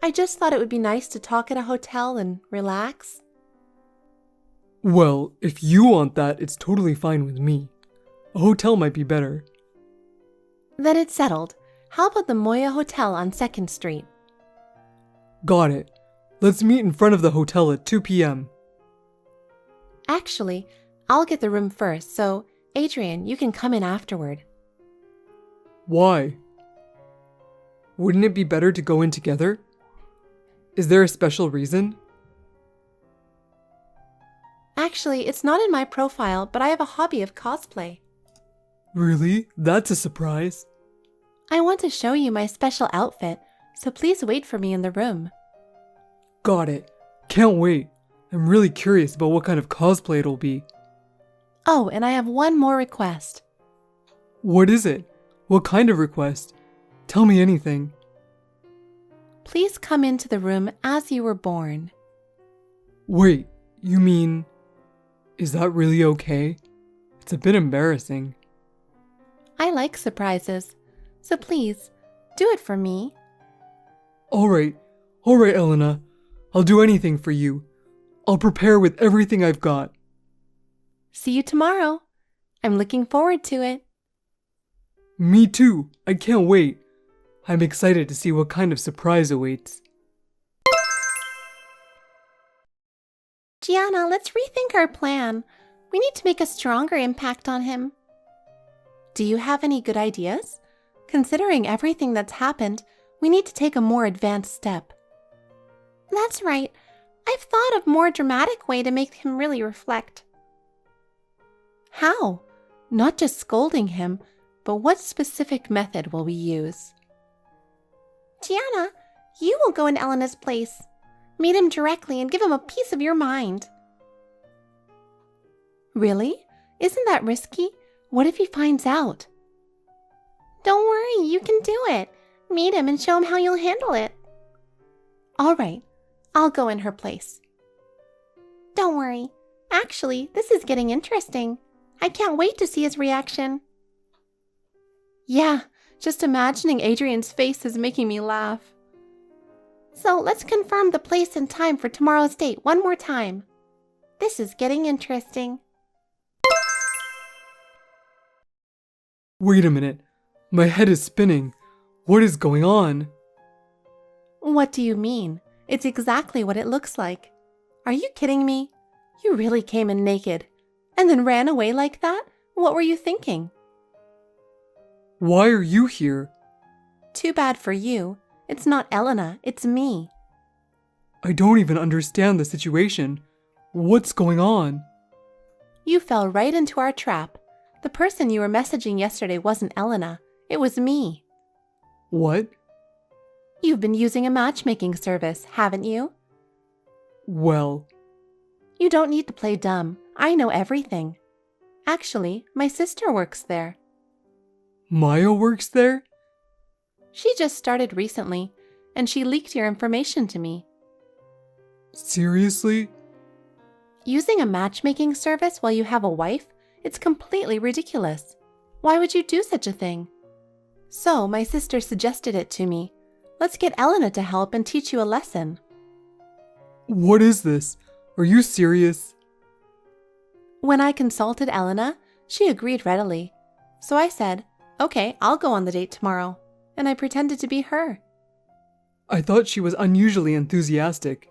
Speaker 2: I just thought it would be nice to talk at a hotel and relax.
Speaker 4: Well, if you want that, it's totally fine with me. A hotel might be better.
Speaker 2: Then it's settled. How about the Moya Hotel on 2nd Street?
Speaker 4: Got it. Let's meet in front of the hotel at 2 p.m.
Speaker 2: Actually, I'll get the room first, so Adrian, you can come in afterward.
Speaker 4: Why? Wouldn't it be better to go in together? Is there a special reason?
Speaker 2: Actually, it's not in my profile, but I have a hobby of cosplay.
Speaker 4: Really? That's a surprise.
Speaker 2: I want to show you my special outfit, so please wait for me in the room.
Speaker 4: Got it. Can't wait. I'm really curious about what kind of cosplay it'll be.
Speaker 2: Oh, and I have one more request.
Speaker 4: What is it? What kind of request? Tell me anything.
Speaker 2: Please come into the room as you were born.
Speaker 4: Wait, you mean... Is that really okay? It's a bit embarrassing.
Speaker 2: I like surprises, so please, do it for me.
Speaker 4: Alright, Elena. I'll do anything for you. I'll prepare with everything I've got.
Speaker 2: See you tomorrow. I'm looking forward to it.
Speaker 4: Me too. I can't wait. I'm excited to see what kind of surprise awaits.
Speaker 2: Gianna, let's rethink our plan. We need to make a stronger impact on him. Do you have any good ideas? Considering everything that's happened, we need to take a more advanced step. That's right. I've thought of a more dramatic way to make him really reflect. How? Not just scolding him, but what specific method will we use? Gianna, you will go in Elena's place. Meet him directly and give him a piece of your mind. Really? Isn't that risky? What if he finds out?
Speaker 5: Don't worry, you can do it. Meet him and show him how you'll handle it.
Speaker 2: All right, I'll go in her place.
Speaker 5: Don't worry. Actually, this is getting interesting. I can't wait to see his reaction.
Speaker 2: Yeah, just imagining Adrian's face is making me laugh.
Speaker 5: So let's confirm the place and time for tomorrow's date one more time. This is getting interesting.
Speaker 4: Wait a minute. My head is spinning. What is going on?
Speaker 2: What do you mean? It's exactly what it looks like. Are you kidding me? You really came in naked and then ran away like that? What were you thinking?
Speaker 4: Why are you here?
Speaker 2: Too bad for you. It's not Elena, it's me.
Speaker 4: I don't even understand the situation. What's going on?
Speaker 2: You fell right into our trap. The person you were messaging yesterday wasn't Elena. It was me.
Speaker 4: What?
Speaker 2: You've been using a matchmaking service, haven't you?
Speaker 4: Well,
Speaker 2: You don't need to play dumb. I know everything. Actually, my sister works there.
Speaker 4: Maya works there?
Speaker 2: She just started recently, and she leaked your information to me.
Speaker 4: Seriously?
Speaker 2: Using a matchmaking service while you have a wife? It's completely ridiculous. Why would you do such a thing? So, my sister suggested it to me. Let's get Elena to help and teach you a lesson.
Speaker 4: What is this? Are you serious?
Speaker 2: When I consulted Elena, she agreed readily. So I said, okay, I'll go on the date tomorrow. And I pretended to be her.
Speaker 4: I thought she was unusually enthusiastic.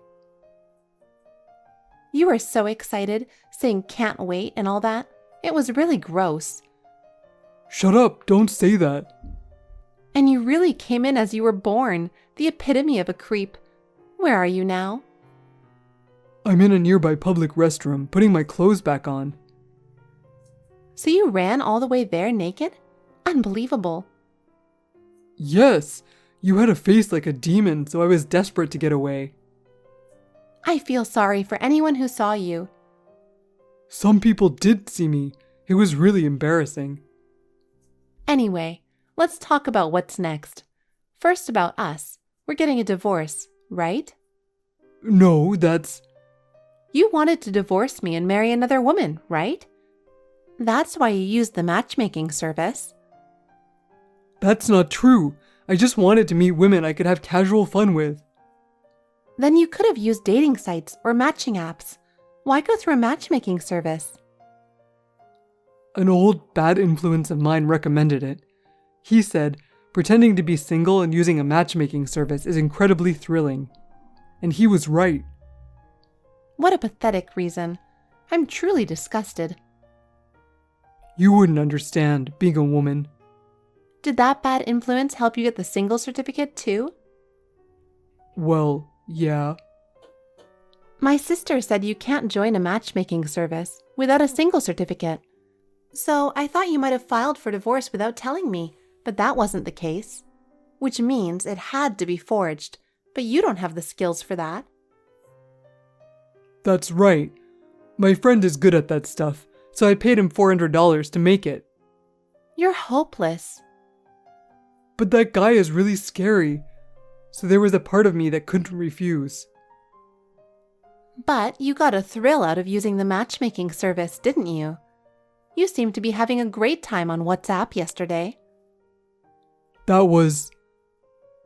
Speaker 2: You were so excited, saying can't wait and all that. It was really gross.
Speaker 4: Shut up, don't say that.
Speaker 2: And you really came in as you were born, the epitome of a creep. Where are you now?
Speaker 4: I'm in a nearby public restroom, putting my clothes back on.
Speaker 2: So you ran all the way there naked? Unbelievable.
Speaker 4: Yes, you had a face like a demon, so I was desperate to get away.
Speaker 2: I feel sorry for anyone who saw you.
Speaker 4: Some people did see me. It was really embarrassing.
Speaker 2: Anyway, let's talk about what's next. First about us. We're getting a divorce, right?
Speaker 4: No, that's...
Speaker 2: You wanted to divorce me and marry another woman, right? That's why you used the matchmaking service.
Speaker 4: That's not true. I just wanted to meet women I could have casual fun with.
Speaker 2: Then you could have used dating sites or matching apps. Why go through a matchmaking service?
Speaker 4: An old bad influence of mine recommended it. He said, pretending to be single and using a matchmaking service is incredibly thrilling. And he was right.
Speaker 2: What a pathetic reason. I'm truly disgusted.
Speaker 4: You wouldn't understand, being a woman.
Speaker 2: Did that bad influence help you get the single certificate too?
Speaker 4: Well, yeah.
Speaker 2: My sister said you can't join a matchmaking service without a single certificate. So I thought you might have filed for divorce without telling me, but that wasn't the case. Which means it had to be forged, but you don't have the skills for that.
Speaker 4: That's right. My friend is good at that stuff, so I paid him $400 to make it.
Speaker 2: You're hopeless.
Speaker 4: But that guy is really scary, so there was a part of me that couldn't refuse.
Speaker 2: But you got a thrill out of using the matchmaking service, didn't you? You seemed to be having a great time on WhatsApp yesterday.
Speaker 4: That was...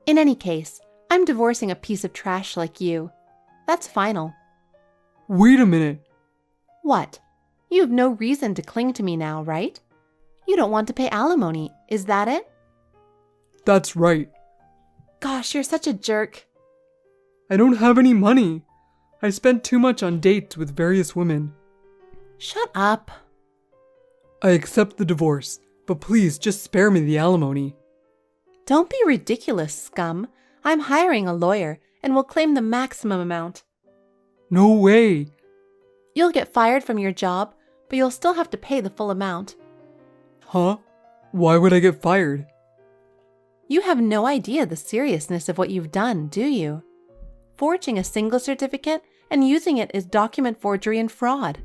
Speaker 2: In any case, I'm divorcing a piece of trash like you. That's final.
Speaker 4: Wait a minute.
Speaker 2: What? You have no reason to cling to me now, right? You don't want to pay alimony, is that it?
Speaker 4: That's right.
Speaker 2: Gosh, you're such a jerk.
Speaker 4: I don't have any money. I spent too much on dates with various women.
Speaker 2: Shut up.
Speaker 4: I accept the divorce, but please just spare me the alimony.
Speaker 2: Don't be ridiculous, scum. I'm hiring a lawyer and will claim the maximum amount.
Speaker 4: No way.
Speaker 2: You'll get fired from your job, but you'll still have to pay the full amount.
Speaker 4: Huh? Why would I get fired?
Speaker 2: You have no idea the seriousness of what you've done, do you? Forging a single certificate and using it is document forgery and fraud.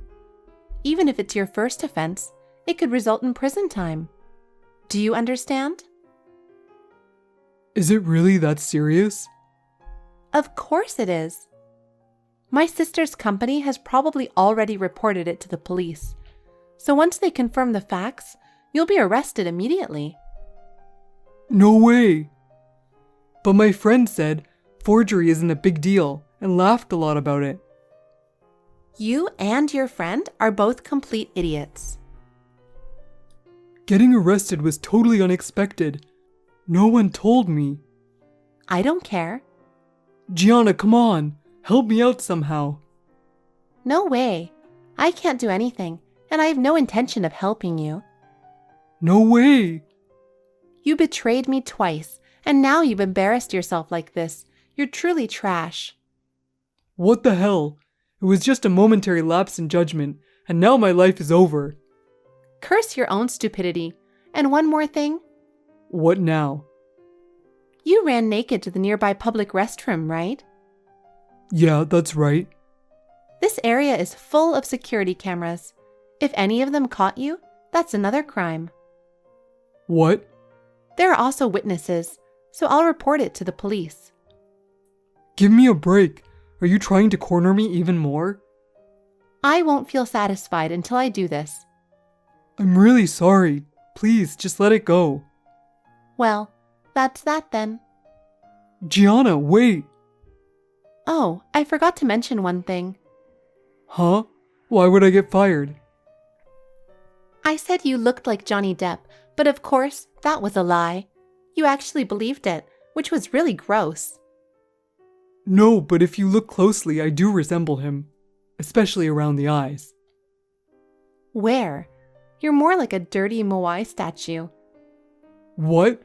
Speaker 5: Even if it's your first offense, it could result in prison time. Do you understand?
Speaker 4: Is it really that serious?
Speaker 5: Of course it is. My sister's company has probably already reported it to the police. So once they confirm the facts, you'll be arrested immediately.
Speaker 4: No way! But my friend said forgery isn't a big deal and laughed a lot about it.
Speaker 5: You and your friend are both complete idiots.
Speaker 4: Getting arrested was totally unexpected. No one told me.
Speaker 5: I don't care.
Speaker 4: Gianna, come on. Help me out somehow.
Speaker 5: No way. I can't do anything, and I have no intention of helping you.
Speaker 4: No way!
Speaker 5: You betrayed me twice, and now you've embarrassed yourself like this. You're truly trash.
Speaker 4: What the hell? It was just a momentary lapse in judgment, and now my life is over.
Speaker 5: Curse your own stupidity. And one more thing.
Speaker 4: What now?
Speaker 5: You ran naked to the nearby public restroom, right?
Speaker 4: Yeah, that's right.
Speaker 5: This area is full of security cameras. If any of them caught you, that's another crime.
Speaker 4: What?
Speaker 5: There are also witnesses, so I'll report it to the police.
Speaker 4: Give me a break. Are you trying to corner me even more?
Speaker 5: I won't feel satisfied until I do this.
Speaker 4: I'm really sorry. Please, just let it go.
Speaker 5: Well, that's that then.
Speaker 4: Gianna, wait!
Speaker 5: Oh, I forgot to mention one thing.
Speaker 4: Huh? Why would I get fired?
Speaker 5: I said you looked like Johnny Depp, but of course, that was a lie. You actually believed it, which was really gross.
Speaker 4: No, but if you look closely, I do resemble him. Especially around the eyes.
Speaker 5: Where? You're more like a dirty Moai statue.
Speaker 4: What?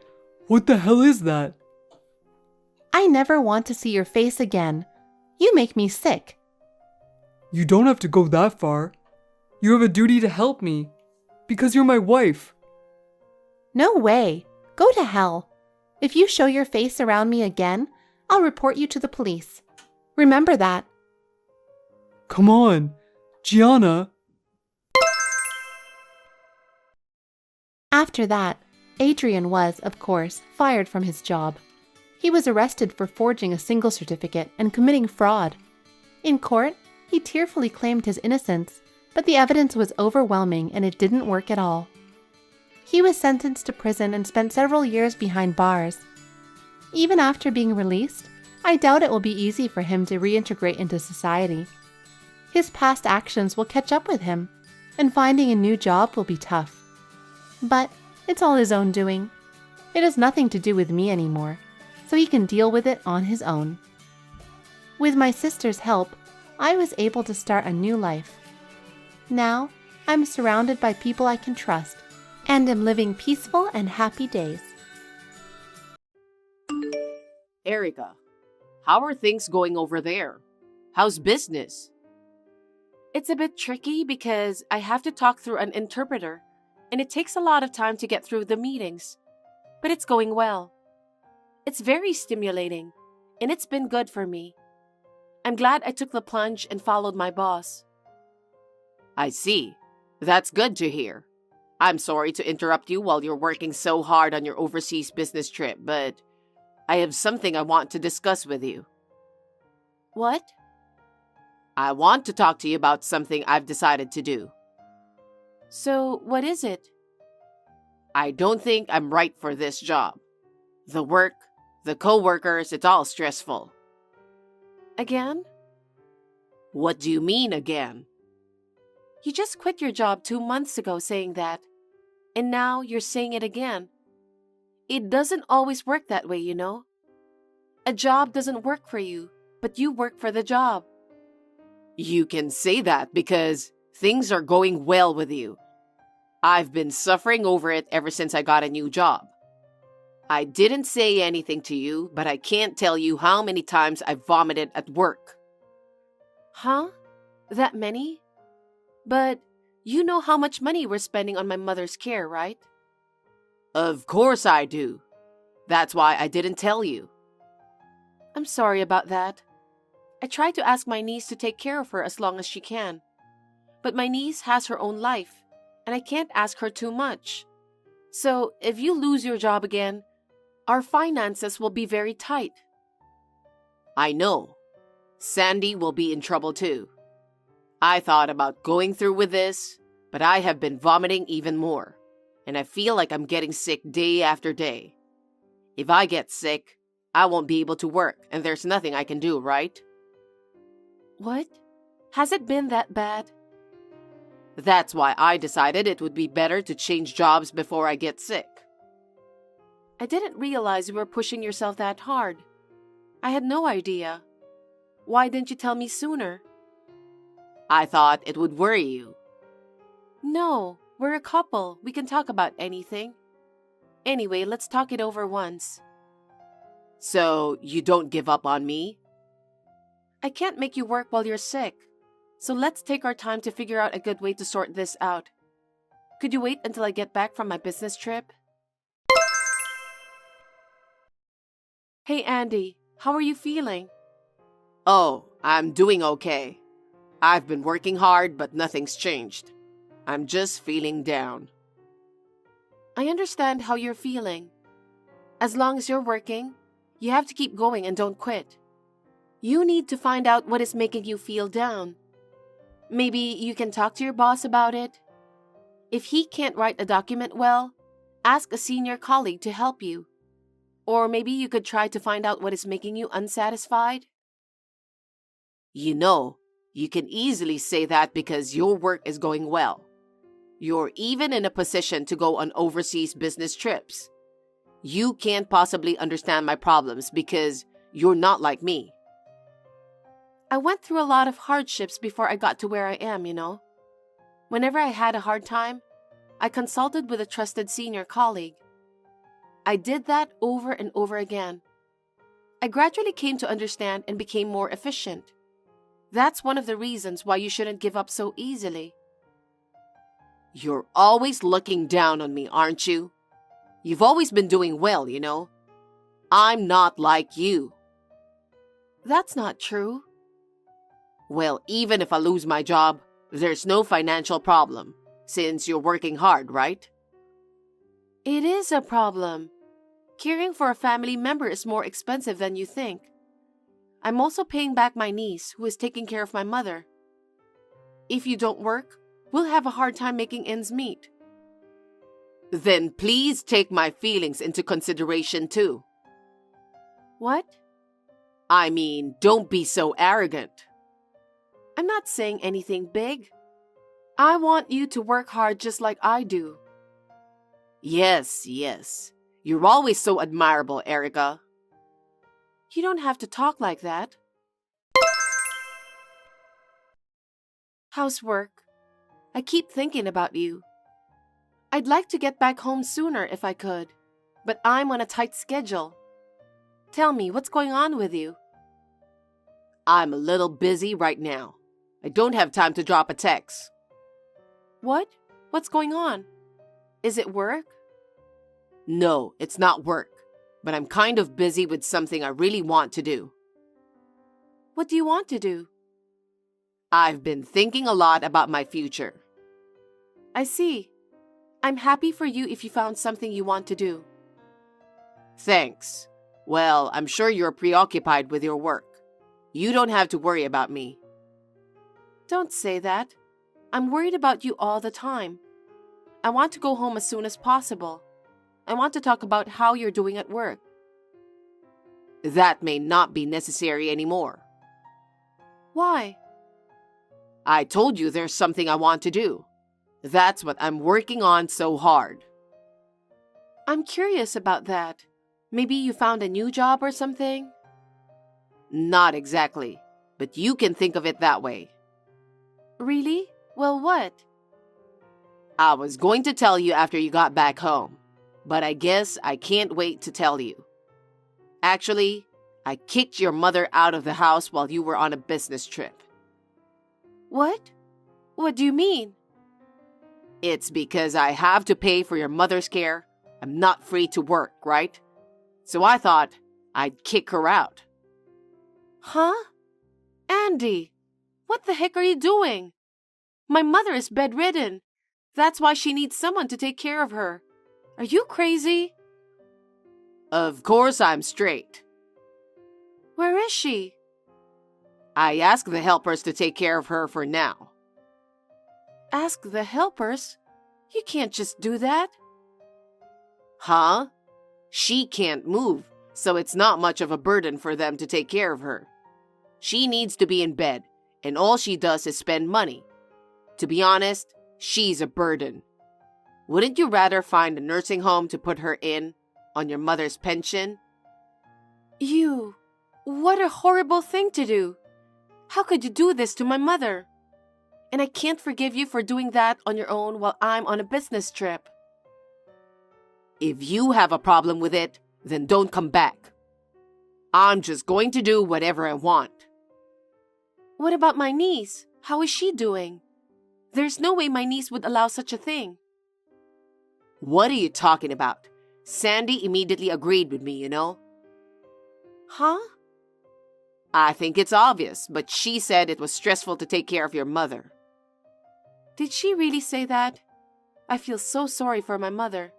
Speaker 4: What the hell is that?
Speaker 5: I never want to see your face again. You make me sick.
Speaker 4: You don't have to go that far. You have a duty to help me. Because you're my wife.
Speaker 5: No way. Go to hell. If you show your face around me again, I'll report you to the police. Remember that.
Speaker 4: Come on, Gianna.
Speaker 5: After that, Adrian was, of course, fired from his job. He was arrested for forging a single certificate and committing fraud. In court, he tearfully claimed his innocence, but the evidence was overwhelming and it didn't work at all. He was sentenced to prison and spent several years behind bars. Even after being released, I doubt it will be easy for him to reintegrate into society. His past actions will catch up with him, and finding a new job will be tough. But it's all his own doing. It has nothing to do with me anymore, so he can deal with it on his own. With my sister's help, I was able to start a new life. Now, I'm surrounded by people I can trust, and am living peaceful and happy days.
Speaker 1: Erica, how are things going over there? How's business? It's a bit tricky because I have to talk through an interpreter, and it takes a lot of time to get through the meetings. But it's going well. It's very stimulating, and it's been good for me. I'm glad I took the plunge and followed my boss. I see. That's good to hear. I'm sorry to interrupt you while you're working so hard on your overseas business trip, but I have something I want to discuss with you. What? I want to talk to you about something I've decided to do. So, what is it? I don't think I'm right for this job. The work, the co-workers, it's all stressful. Again? What do you mean again? You just quit your job 2 months ago saying that, and now you're saying it again. It doesn't always work that way, you know. A job doesn't work for you, but you work for the job. You can say that because things are going well with you. I've been suffering over it ever since I got a new job. I didn't say anything to you, but I can't tell you how many times I've vomited at work. Huh? That many? But you know how much money we're spending on my mother's care, right? Of course I do. That's why I didn't tell you. I'm sorry about that. I try to ask my niece to take care of her as long as she can.
Speaker 2: But my niece has her own life, and I can't ask her too much. So, if you lose your job again, our finances will be very tight.
Speaker 1: I know. Sandy will be in trouble too. I thought about going through with this, but I have been vomiting even more, and I feel like I'm getting sick day after day. If I get sick, I won't be able to work, and there's nothing I can do, right?
Speaker 2: What? Has it been that bad?
Speaker 1: That's why I decided it would be better to change jobs before I get sick.
Speaker 2: I didn't realize you were pushing yourself that hard. I had no idea. Why didn't you tell me sooner?
Speaker 1: I thought it would worry you.
Speaker 2: No, we're a couple. We can talk about anything. Anyway, let's talk it over once.
Speaker 1: So, you don't give up on me?
Speaker 2: I can't make you work while you're sick. So let's take our time to figure out a good way to sort this out. Could you wait until I get back from my business trip? Hey Andy, how are you feeling?
Speaker 1: Oh, I'm doing okay. I've been working hard, but nothing's changed. I'm just feeling down.
Speaker 2: I understand how you're feeling. As long as you're working, you have to keep going and don't quit. You need to find out what is making you feel down. Maybe you can talk to your boss about it. If he can't write a document well, ask a senior colleague to help you. Or maybe you could try to find out what is making you unsatisfied.
Speaker 1: You know, you can easily say that because your work is going well. You're even in a position to go on overseas business trips. You can't possibly understand my problems because you're not like me.
Speaker 2: I went through a lot of hardships before I got to where I am, you know. Whenever I had a hard time, I consulted with a trusted senior colleague. I did that over and over again. I gradually came to understand and became more efficient. That's one of the reasons why you shouldn't give up so easily.
Speaker 1: You're always looking down on me, aren't you? You've always been doing well, you know. I'm not like you.
Speaker 2: That's not true.
Speaker 1: Well, even if I lose my job, there's no financial problem, since you're working hard, right?
Speaker 2: It is a problem. Caring for a family member is more expensive than you think. I'm also paying back my niece, who is taking care of my mother. If you don't work, we'll have a hard time making ends meet.
Speaker 1: Then please take my feelings into consideration too.
Speaker 2: What?
Speaker 1: I mean, don't be so arrogant.
Speaker 2: I'm not saying anything big. I want you to work hard just like I do.
Speaker 1: Yes. You're always so admirable, Erica.
Speaker 2: You don't have to talk like that. How's work? I keep thinking about you. I'd like to get back home sooner if I could, but I'm on a tight schedule. Tell me, what's going on with you?
Speaker 1: I'm a little busy right now. I don't have time to drop a text.
Speaker 2: What? What's going on? Is it work?
Speaker 1: No, it's not work, but I'm kind of busy with something I really want to do.
Speaker 2: What do you want to do?
Speaker 1: I've been thinking a lot about my future.
Speaker 2: I see. I'm happy for you if you found something you want to do.
Speaker 1: Thanks. Well, I'm sure you're preoccupied with your work. You don't have to worry about me.
Speaker 2: Don't say that. I'm worried about you all the time. I want to go home as soon as possible. I want to talk about how you're doing at work.
Speaker 1: That may not be necessary anymore.
Speaker 2: Why?
Speaker 1: I told you there's something I want to do. That's what I'm working on so hard.
Speaker 2: I'm curious about that. Maybe you found a new job or something?
Speaker 1: Not exactly, but you can think of it that way.
Speaker 2: Really? Well, what?
Speaker 1: I was going to tell you after you got back home, but I guess I can't wait to tell you. Actually, I kicked your mother out of the house while you were on a business trip.
Speaker 2: What? What do you mean?
Speaker 1: It's because I have to pay for your mother's care. I'm not free to work, right? So I thought I'd kick her out.
Speaker 2: Huh? Andy, what the heck are you doing?
Speaker 1: My mother is bedridden. That's why she needs someone to take care of her. Are you crazy? Of course I'm straight. Where is she? I asked the helpers to take care of her for now. Ask the helpers? You can't just do that. Huh? She can't move, so it's not much of a burden for them to take care of her. She needs to be in bed, and all she does is spend money. To be honest, she's a burden. Wouldn't you rather find a nursing home to put her in, on your mother's pension? What a horrible thing to do. How could you do this to my mother? And I can't forgive you for doing that on your own while I'm on a business trip. If you have a problem with it, then don't come back. I'm just going to do whatever I want. What about my niece? How is she doing? There's no way my niece would allow such a thing. What are you talking about? Sandy immediately agreed with me, you know. Huh? I think it's obvious, but she said it was stressful to take care of your mother. Did she really say that? I feel so sorry for my mother.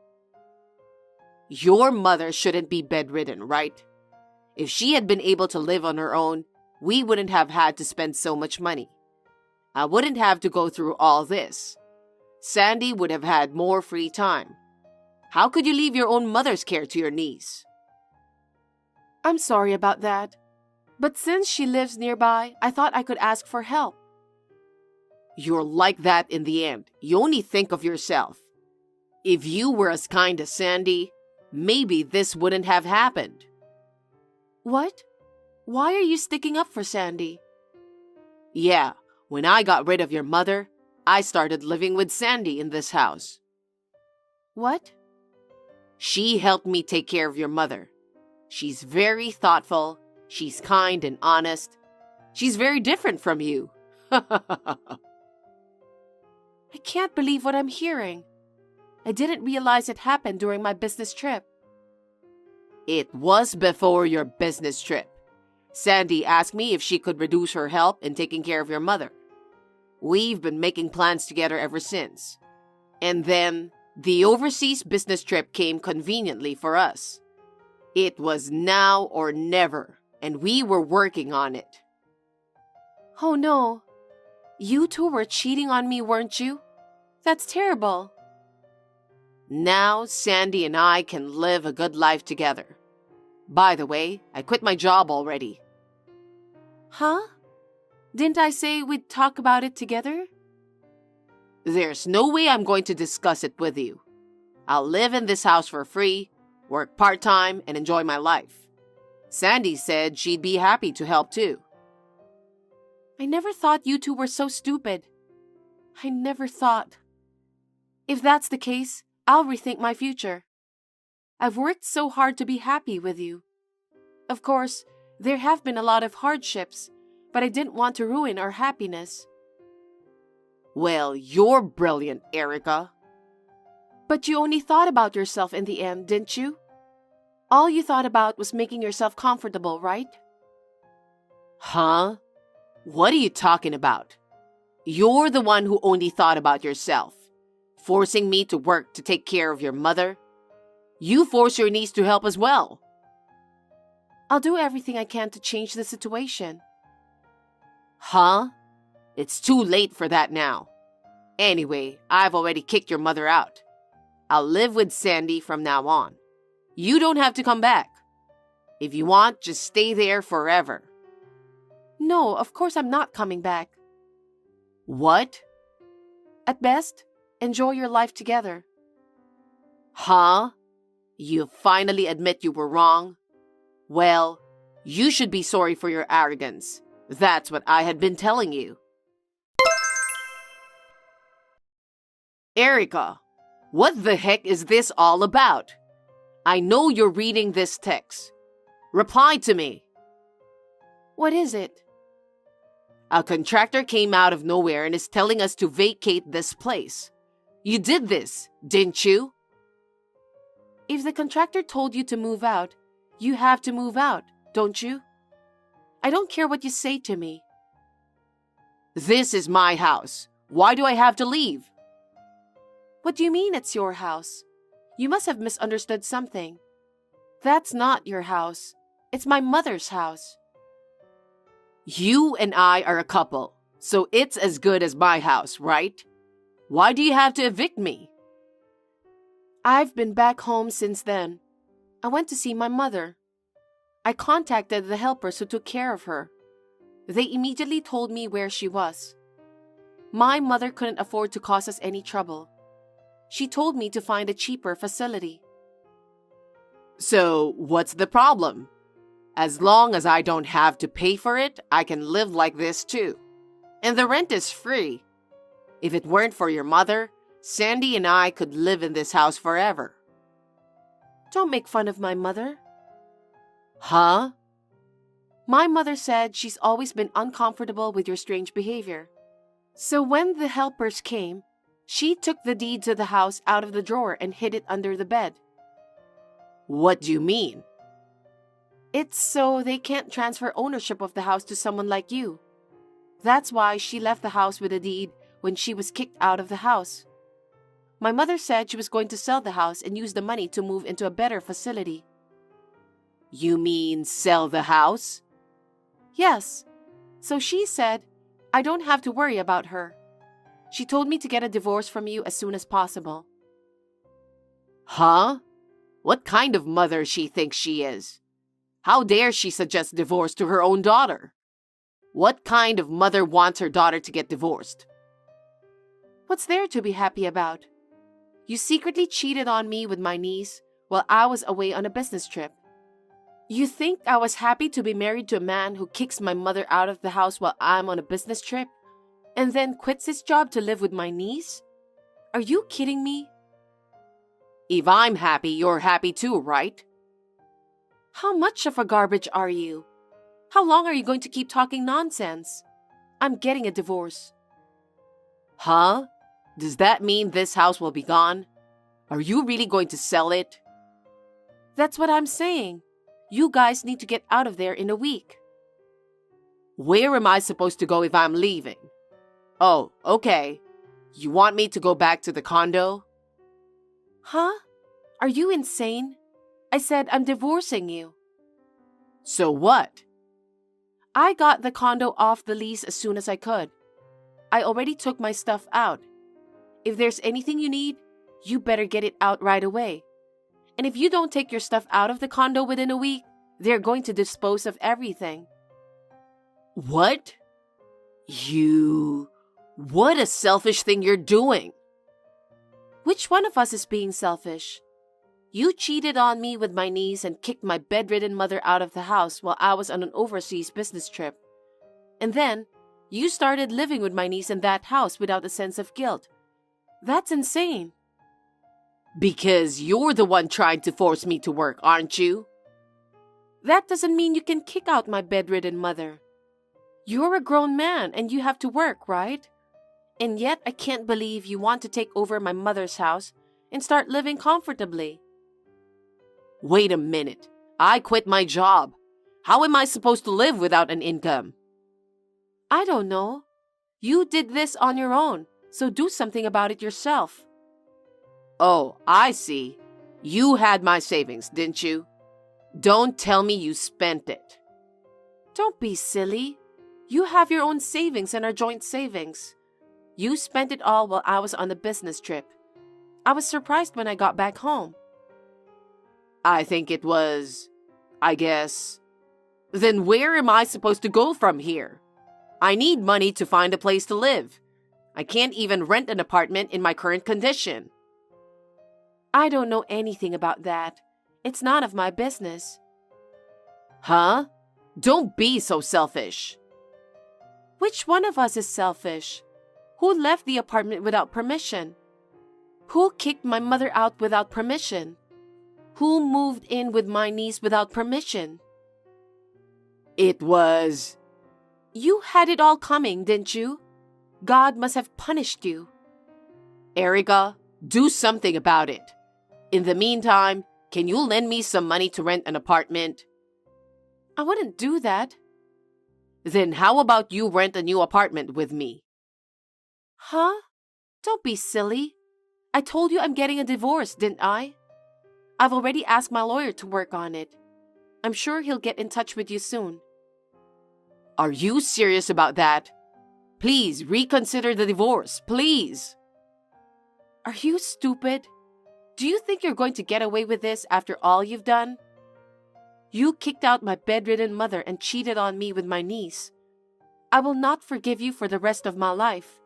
Speaker 1: Your mother shouldn't be bedridden, right? If she had been able to live on her own, we wouldn't have had to spend so much money. I wouldn't have to go through all this. Sandy would have had more free time. How could you leave your own mother's care to your niece? I'm sorry about that. But since she lives nearby, I thought I could ask for help. You're like that in the end. You only think of yourself. If you were as kind as Sandy, maybe this wouldn't have happened. What? Why are you sticking up for Sandy? Yeah, when I got rid of your mother, I started living with Sandy in this house. What? She helped me take care of your mother. She's very thoughtful. She's kind and honest. She's very different from you. I can't believe what I'm hearing. I didn't realize it happened during my business trip. It was before your business trip. Sandy asked me if she could reduce her help in taking care of your mother. We've been making plans together ever since. And then the overseas business trip came conveniently for us. It was now or never, and we were working on it. Oh no. You two were cheating on me, weren't you? That's terrible. Now Sandy and I can live a good life together. By the way, I quit my job already. Huh? Didn't I say we'd talk about it together? There's no way I'm going to discuss it with you. I'll live in this house for free, work part-time, and enjoy my life. Sandy said she'd be happy to help too. I never thought you two were so stupid. I never thought. If that's the case, I'll rethink my future. I've worked so hard to be happy with you. Of course, there have been a lot of hardships, but I didn't want to ruin our happiness. Well, you're brilliant, Erica. But you only thought about yourself in the end, didn't you? All you thought about was making yourself comfortable, right? Huh? What are you talking about? You're the one who only thought about yourself, forcing me to work to take care of your mother. You force your niece to help as well. I'll do everything I can to change the situation. Huh? It's too late for that now. Anyway, I've already kicked your mother out. I'll live with Sandy from now on. You don't have to come back. If you want, just stay there forever. No, of course I'm not coming back. What? At best, enjoy your life together. Huh? You finally admit you were wrong? Well, you should be sorry for your arrogance. That's what I had been telling you. Erica, what the heck is this all about? I know you're reading this text. Reply to me. What is it? A contractor came out of nowhere and is telling us to vacate this place. You did this, didn't you? If the contractor told you to move out, you have to move out, don't you? I don't care what you say to me. This is my house. Why do I have to leave?
Speaker 2: What do you mean it's your house? You must have misunderstood something. That's not your house. It's my mother's house.
Speaker 1: You and I are a couple, so it's as good as my house, right? Why do you have to evict me?
Speaker 2: I've been back home since then. I went to see my mother. I contacted the helpers who took care of her. They immediately told me where she was. My mother couldn't afford to cause us any trouble. She told me to find a cheaper facility.
Speaker 1: So, what's the problem? As long as I don't have to pay for it, I can live like this too. And the rent is free. If it weren't for your mother, Sandy and I could live in this house forever.
Speaker 2: Don't make fun of my mother.
Speaker 1: Huh?
Speaker 2: My mother said she's always been uncomfortable with your strange behavior. So when the helpers came, she took the deeds of the house out of the drawer and hid it under the bed.
Speaker 1: What do you mean?
Speaker 2: It's so they can't transfer ownership of the house to someone like you. That's why she left the house with a deed when she was kicked out of the house. My mother said she was going to sell the house and use the money to move into a better facility.
Speaker 1: You mean sell the house?
Speaker 2: Yes. So she said, I don't have to worry about her. She told me to get a divorce from you as soon as possible.
Speaker 1: Huh? What kind of mother she thinks she is? How dare she suggest divorce to her own daughter? What kind of mother wants her daughter to get divorced?
Speaker 2: What's there to be happy about? You secretly cheated on me with my niece while I was away on a business trip. You think I was happy to be married to a man who kicks my mother out of the house while I'm on a business trip and then quits his job to live with my niece? Are you kidding me?
Speaker 1: If I'm happy, you're happy too, right?
Speaker 2: How much of a garbage are you? How long are you going to keep talking nonsense? I'm getting a divorce.
Speaker 1: Huh? Does that mean this house will be gone? Are you really going to sell it?
Speaker 2: That's what I'm saying. You guys need to get out of there in a week.
Speaker 1: Where am I supposed to go if I'm leaving? Oh, okay. You want me to go back to the condo?
Speaker 2: Huh? Are you insane? I said I'm divorcing you.
Speaker 1: So what?
Speaker 2: I got the condo off the lease as soon as I could. I already took my stuff out. If there's anything you need, you better get it out right away. And if you don't take your stuff out of the condo within a week, they're going to dispose of everything.
Speaker 1: What? What a selfish thing you're doing.
Speaker 2: Which one of us is being selfish? You cheated on me with my niece and kicked my bedridden mother out of the house while I was on an overseas business trip. And then, you started living with my niece in that house without a sense of guilt. That's insane.
Speaker 1: Because you're the one trying to force me to work, aren't you?
Speaker 2: That doesn't mean you can kick out my bedridden mother. You're a grown man and you have to work, right? And yet I can't believe you want to take over my mother's house and start living comfortably.
Speaker 1: Wait a minute. I quit my job. How am I supposed to live without an income?
Speaker 2: I don't know. You did this on your own, so do something about it yourself.
Speaker 1: Oh, I see. You had my savings, didn't you? Don't tell me you spent it.
Speaker 2: Don't be silly. You have your own savings and our joint savings. You spent it all while I was on a business trip. I was surprised when I got back home.
Speaker 1: I think it was, I guess. Then where am I supposed to go from here? I need money to find a place to live. I can't even rent an apartment in my current condition.
Speaker 2: I don't know anything about that. It's none of my business.
Speaker 1: Huh? Don't be so selfish.
Speaker 2: Which one of us is selfish? Who left the apartment without permission? Who kicked my mother out without permission? Who moved in with my niece without permission?
Speaker 1: It was...
Speaker 2: You had it all coming, didn't you? God must have punished you.
Speaker 1: Erica, do something about it. In the meantime, can you lend me some money to rent an apartment?
Speaker 2: I wouldn't do that.
Speaker 1: Then how about you rent a new apartment with me? Huh? Don't be silly. I told you I'm getting a divorce, didn't I? I've already asked my lawyer to work on it. I'm sure he'll get in touch with you soon. Are you serious about that? Please reconsider the divorce, please. Are you stupid? Do you think you're going to get away with this after all you've done? You kicked out my bedridden mother and cheated on me with my niece. I will not forgive you for the rest of my life.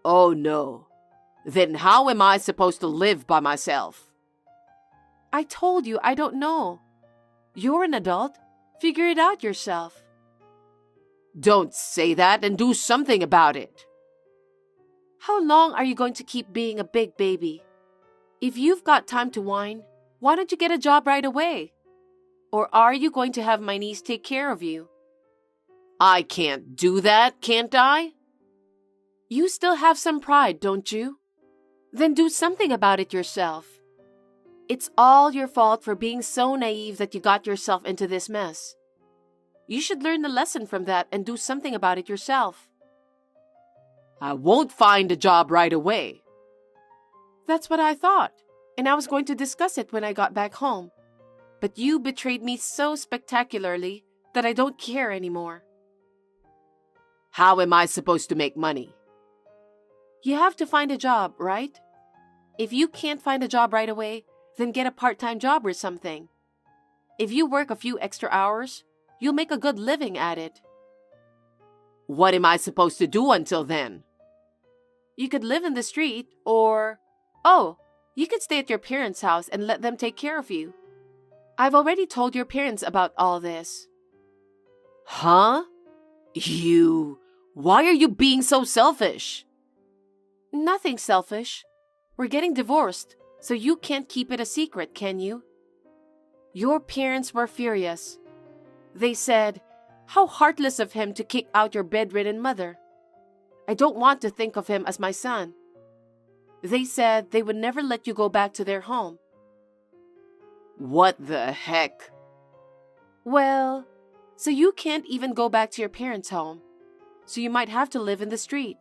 Speaker 1: Oh no. Then how am I supposed to live by myself? I told you I don't know. You're an adult. Figure it out yourself. Don't say that and do something about it. How long are you going to keep being a big baby? If you've got time to whine, why don't you get a job right away? Or are you going to have my niece take care of you? I can't do that, can't I? You still have some pride, don't you? Then do something about it yourself. It's all your fault for being so naive that you got yourself into this mess. You should learn the lesson from that and do something about it yourself. I won't find a job right away. That's what I thought, and I was going to discuss it when I got back home. But you betrayed me so spectacularly that I don't care anymore. How am I supposed to make money? You have to find a job, right? If you can't find a job right away, then get a part-time job or something. If you work a few extra hours, you'll make a good living at it. What am I supposed to do until then? You could live in the street or... Oh, you could stay at your parents' house and let them take care of you. I've already told your parents about all this. Huh? Why are you being so selfish? Nothing selfish. We're getting divorced, so you can't keep it a secret, can you? Your parents were furious. They said, "How heartless of him to kick out your bedridden mother. I don't want to think of him as my son." They said they would never let you go back to their home. What the heck? Well, so you can't even go back to your parents' home. So you might have to live in the street.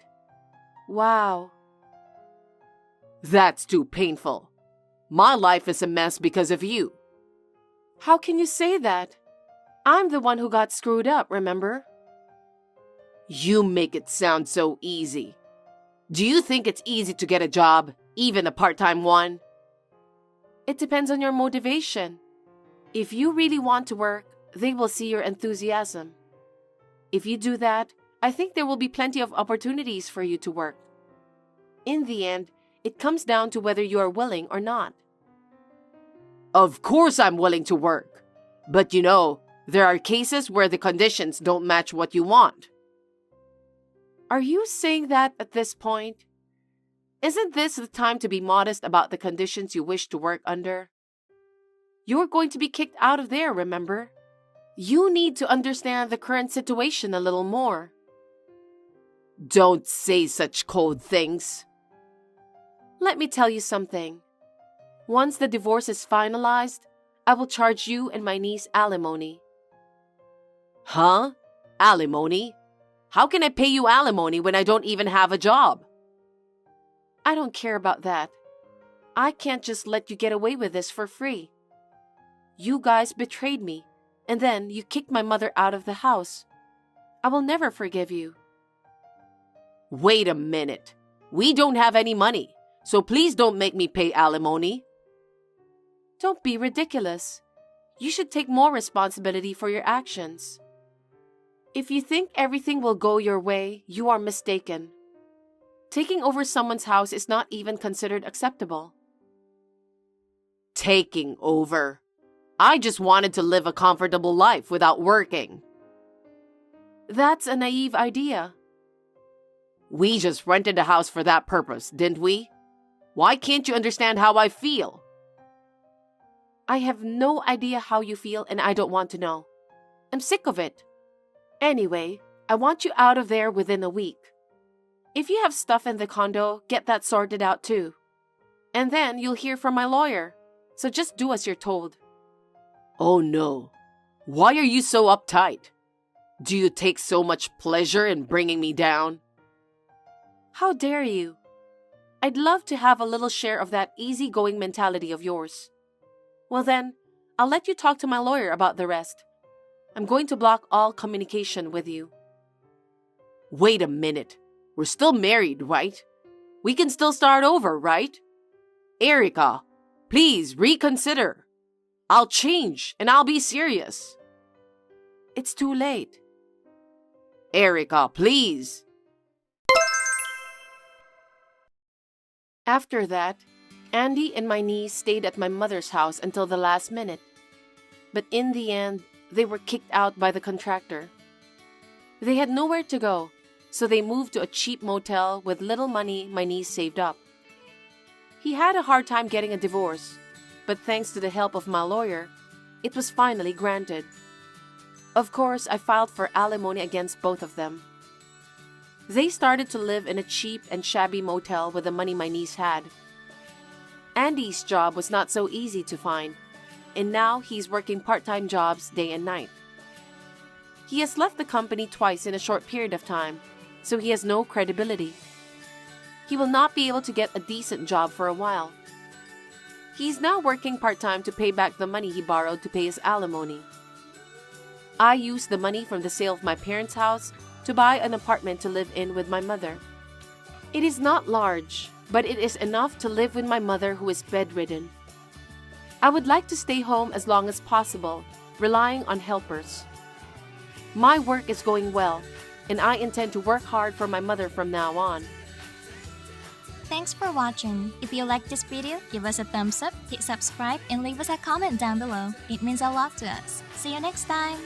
Speaker 1: Wow. That's too painful. My life is a mess because of you. How can you say that? I'm the one who got screwed up, remember? You make it sound so easy. Do you think it's easy to get a job, even a part-time one? It depends on your motivation. If you really want to work, they will see your enthusiasm. If you do that, I think there will be plenty of opportunities for you to work. In the end, it comes down to whether you are willing or not. Of course I'm willing to work. But there are cases where the conditions don't match what you want. Are you saying that at this point? Isn't this the time to be modest about the conditions you wish to work under? You're going to be kicked out of there, remember? You need to understand the current situation a little more. Don't say such cold things. Let me tell you something. Once the divorce is finalized, I will charge you and my niece alimony. Huh? Alimony? How can I pay you alimony when I don't even have a job? I don't care about that. I can't just let you get away with this for free. You guys betrayed me, and then you kicked my mother out of the house. I will never forgive you. Wait a minute. We don't have any money, so please don't make me pay alimony. Don't be ridiculous. You should take more responsibility for your actions. If you think everything will go your way, you are mistaken. Taking over someone's house is not even considered acceptable. Taking over? I just wanted to live a comfortable life without working. That's a naive idea. We just rented a house for that purpose, didn't we? Why can't you understand how I feel? I have no idea how you feel, and I don't want to know. I'm sick of it. Anyway, I want you out of there within a week. If you have stuff in the condo, get that sorted out too. And then you'll hear from my lawyer. So just do as you're told. Oh no. Why are you so uptight? Do you take so much pleasure in bringing me down? How dare you? I'd love to have a little share of that easygoing mentality of yours. Well then, I'll let you talk to my lawyer about the rest. I'm going to block all communication with you. Wait a minute. We're still married, right? We can still start over, right? Erica, please reconsider. I'll change and I'll be serious. It's too late. Erica, please. After that, Andy and my niece stayed at my mother's house until the last minute. But in the end, they were kicked out by the contractor. They had nowhere to go, so they moved to a cheap motel with little money my niece saved up. He had a hard time getting a divorce, but thanks to the help of my lawyer, it was finally granted. Of course, I filed for alimony against both of them. They started to live in a cheap and shabby motel with the money my niece had. Andy's job was not so easy to find, and now he's working part-time jobs day and night. He has left the company twice in a short period of time, so he has no credibility. He will not be able to get a decent job for a while. He's now working part-time to pay back the money he borrowed to pay his alimony. I used the money from the sale of my parents' house to buy an apartment to live in with my mother. It is not large, but it is enough to live with my mother who is bedridden. I would like to stay home as long as possible, relying on helpers. My work is going well, and I intend to work hard for my mother from now on.
Speaker 6: Thanks for watching. If you liked this video, give us a thumbs up, hit subscribe, and leave us a comment down below. It means a lot to us. See you next time!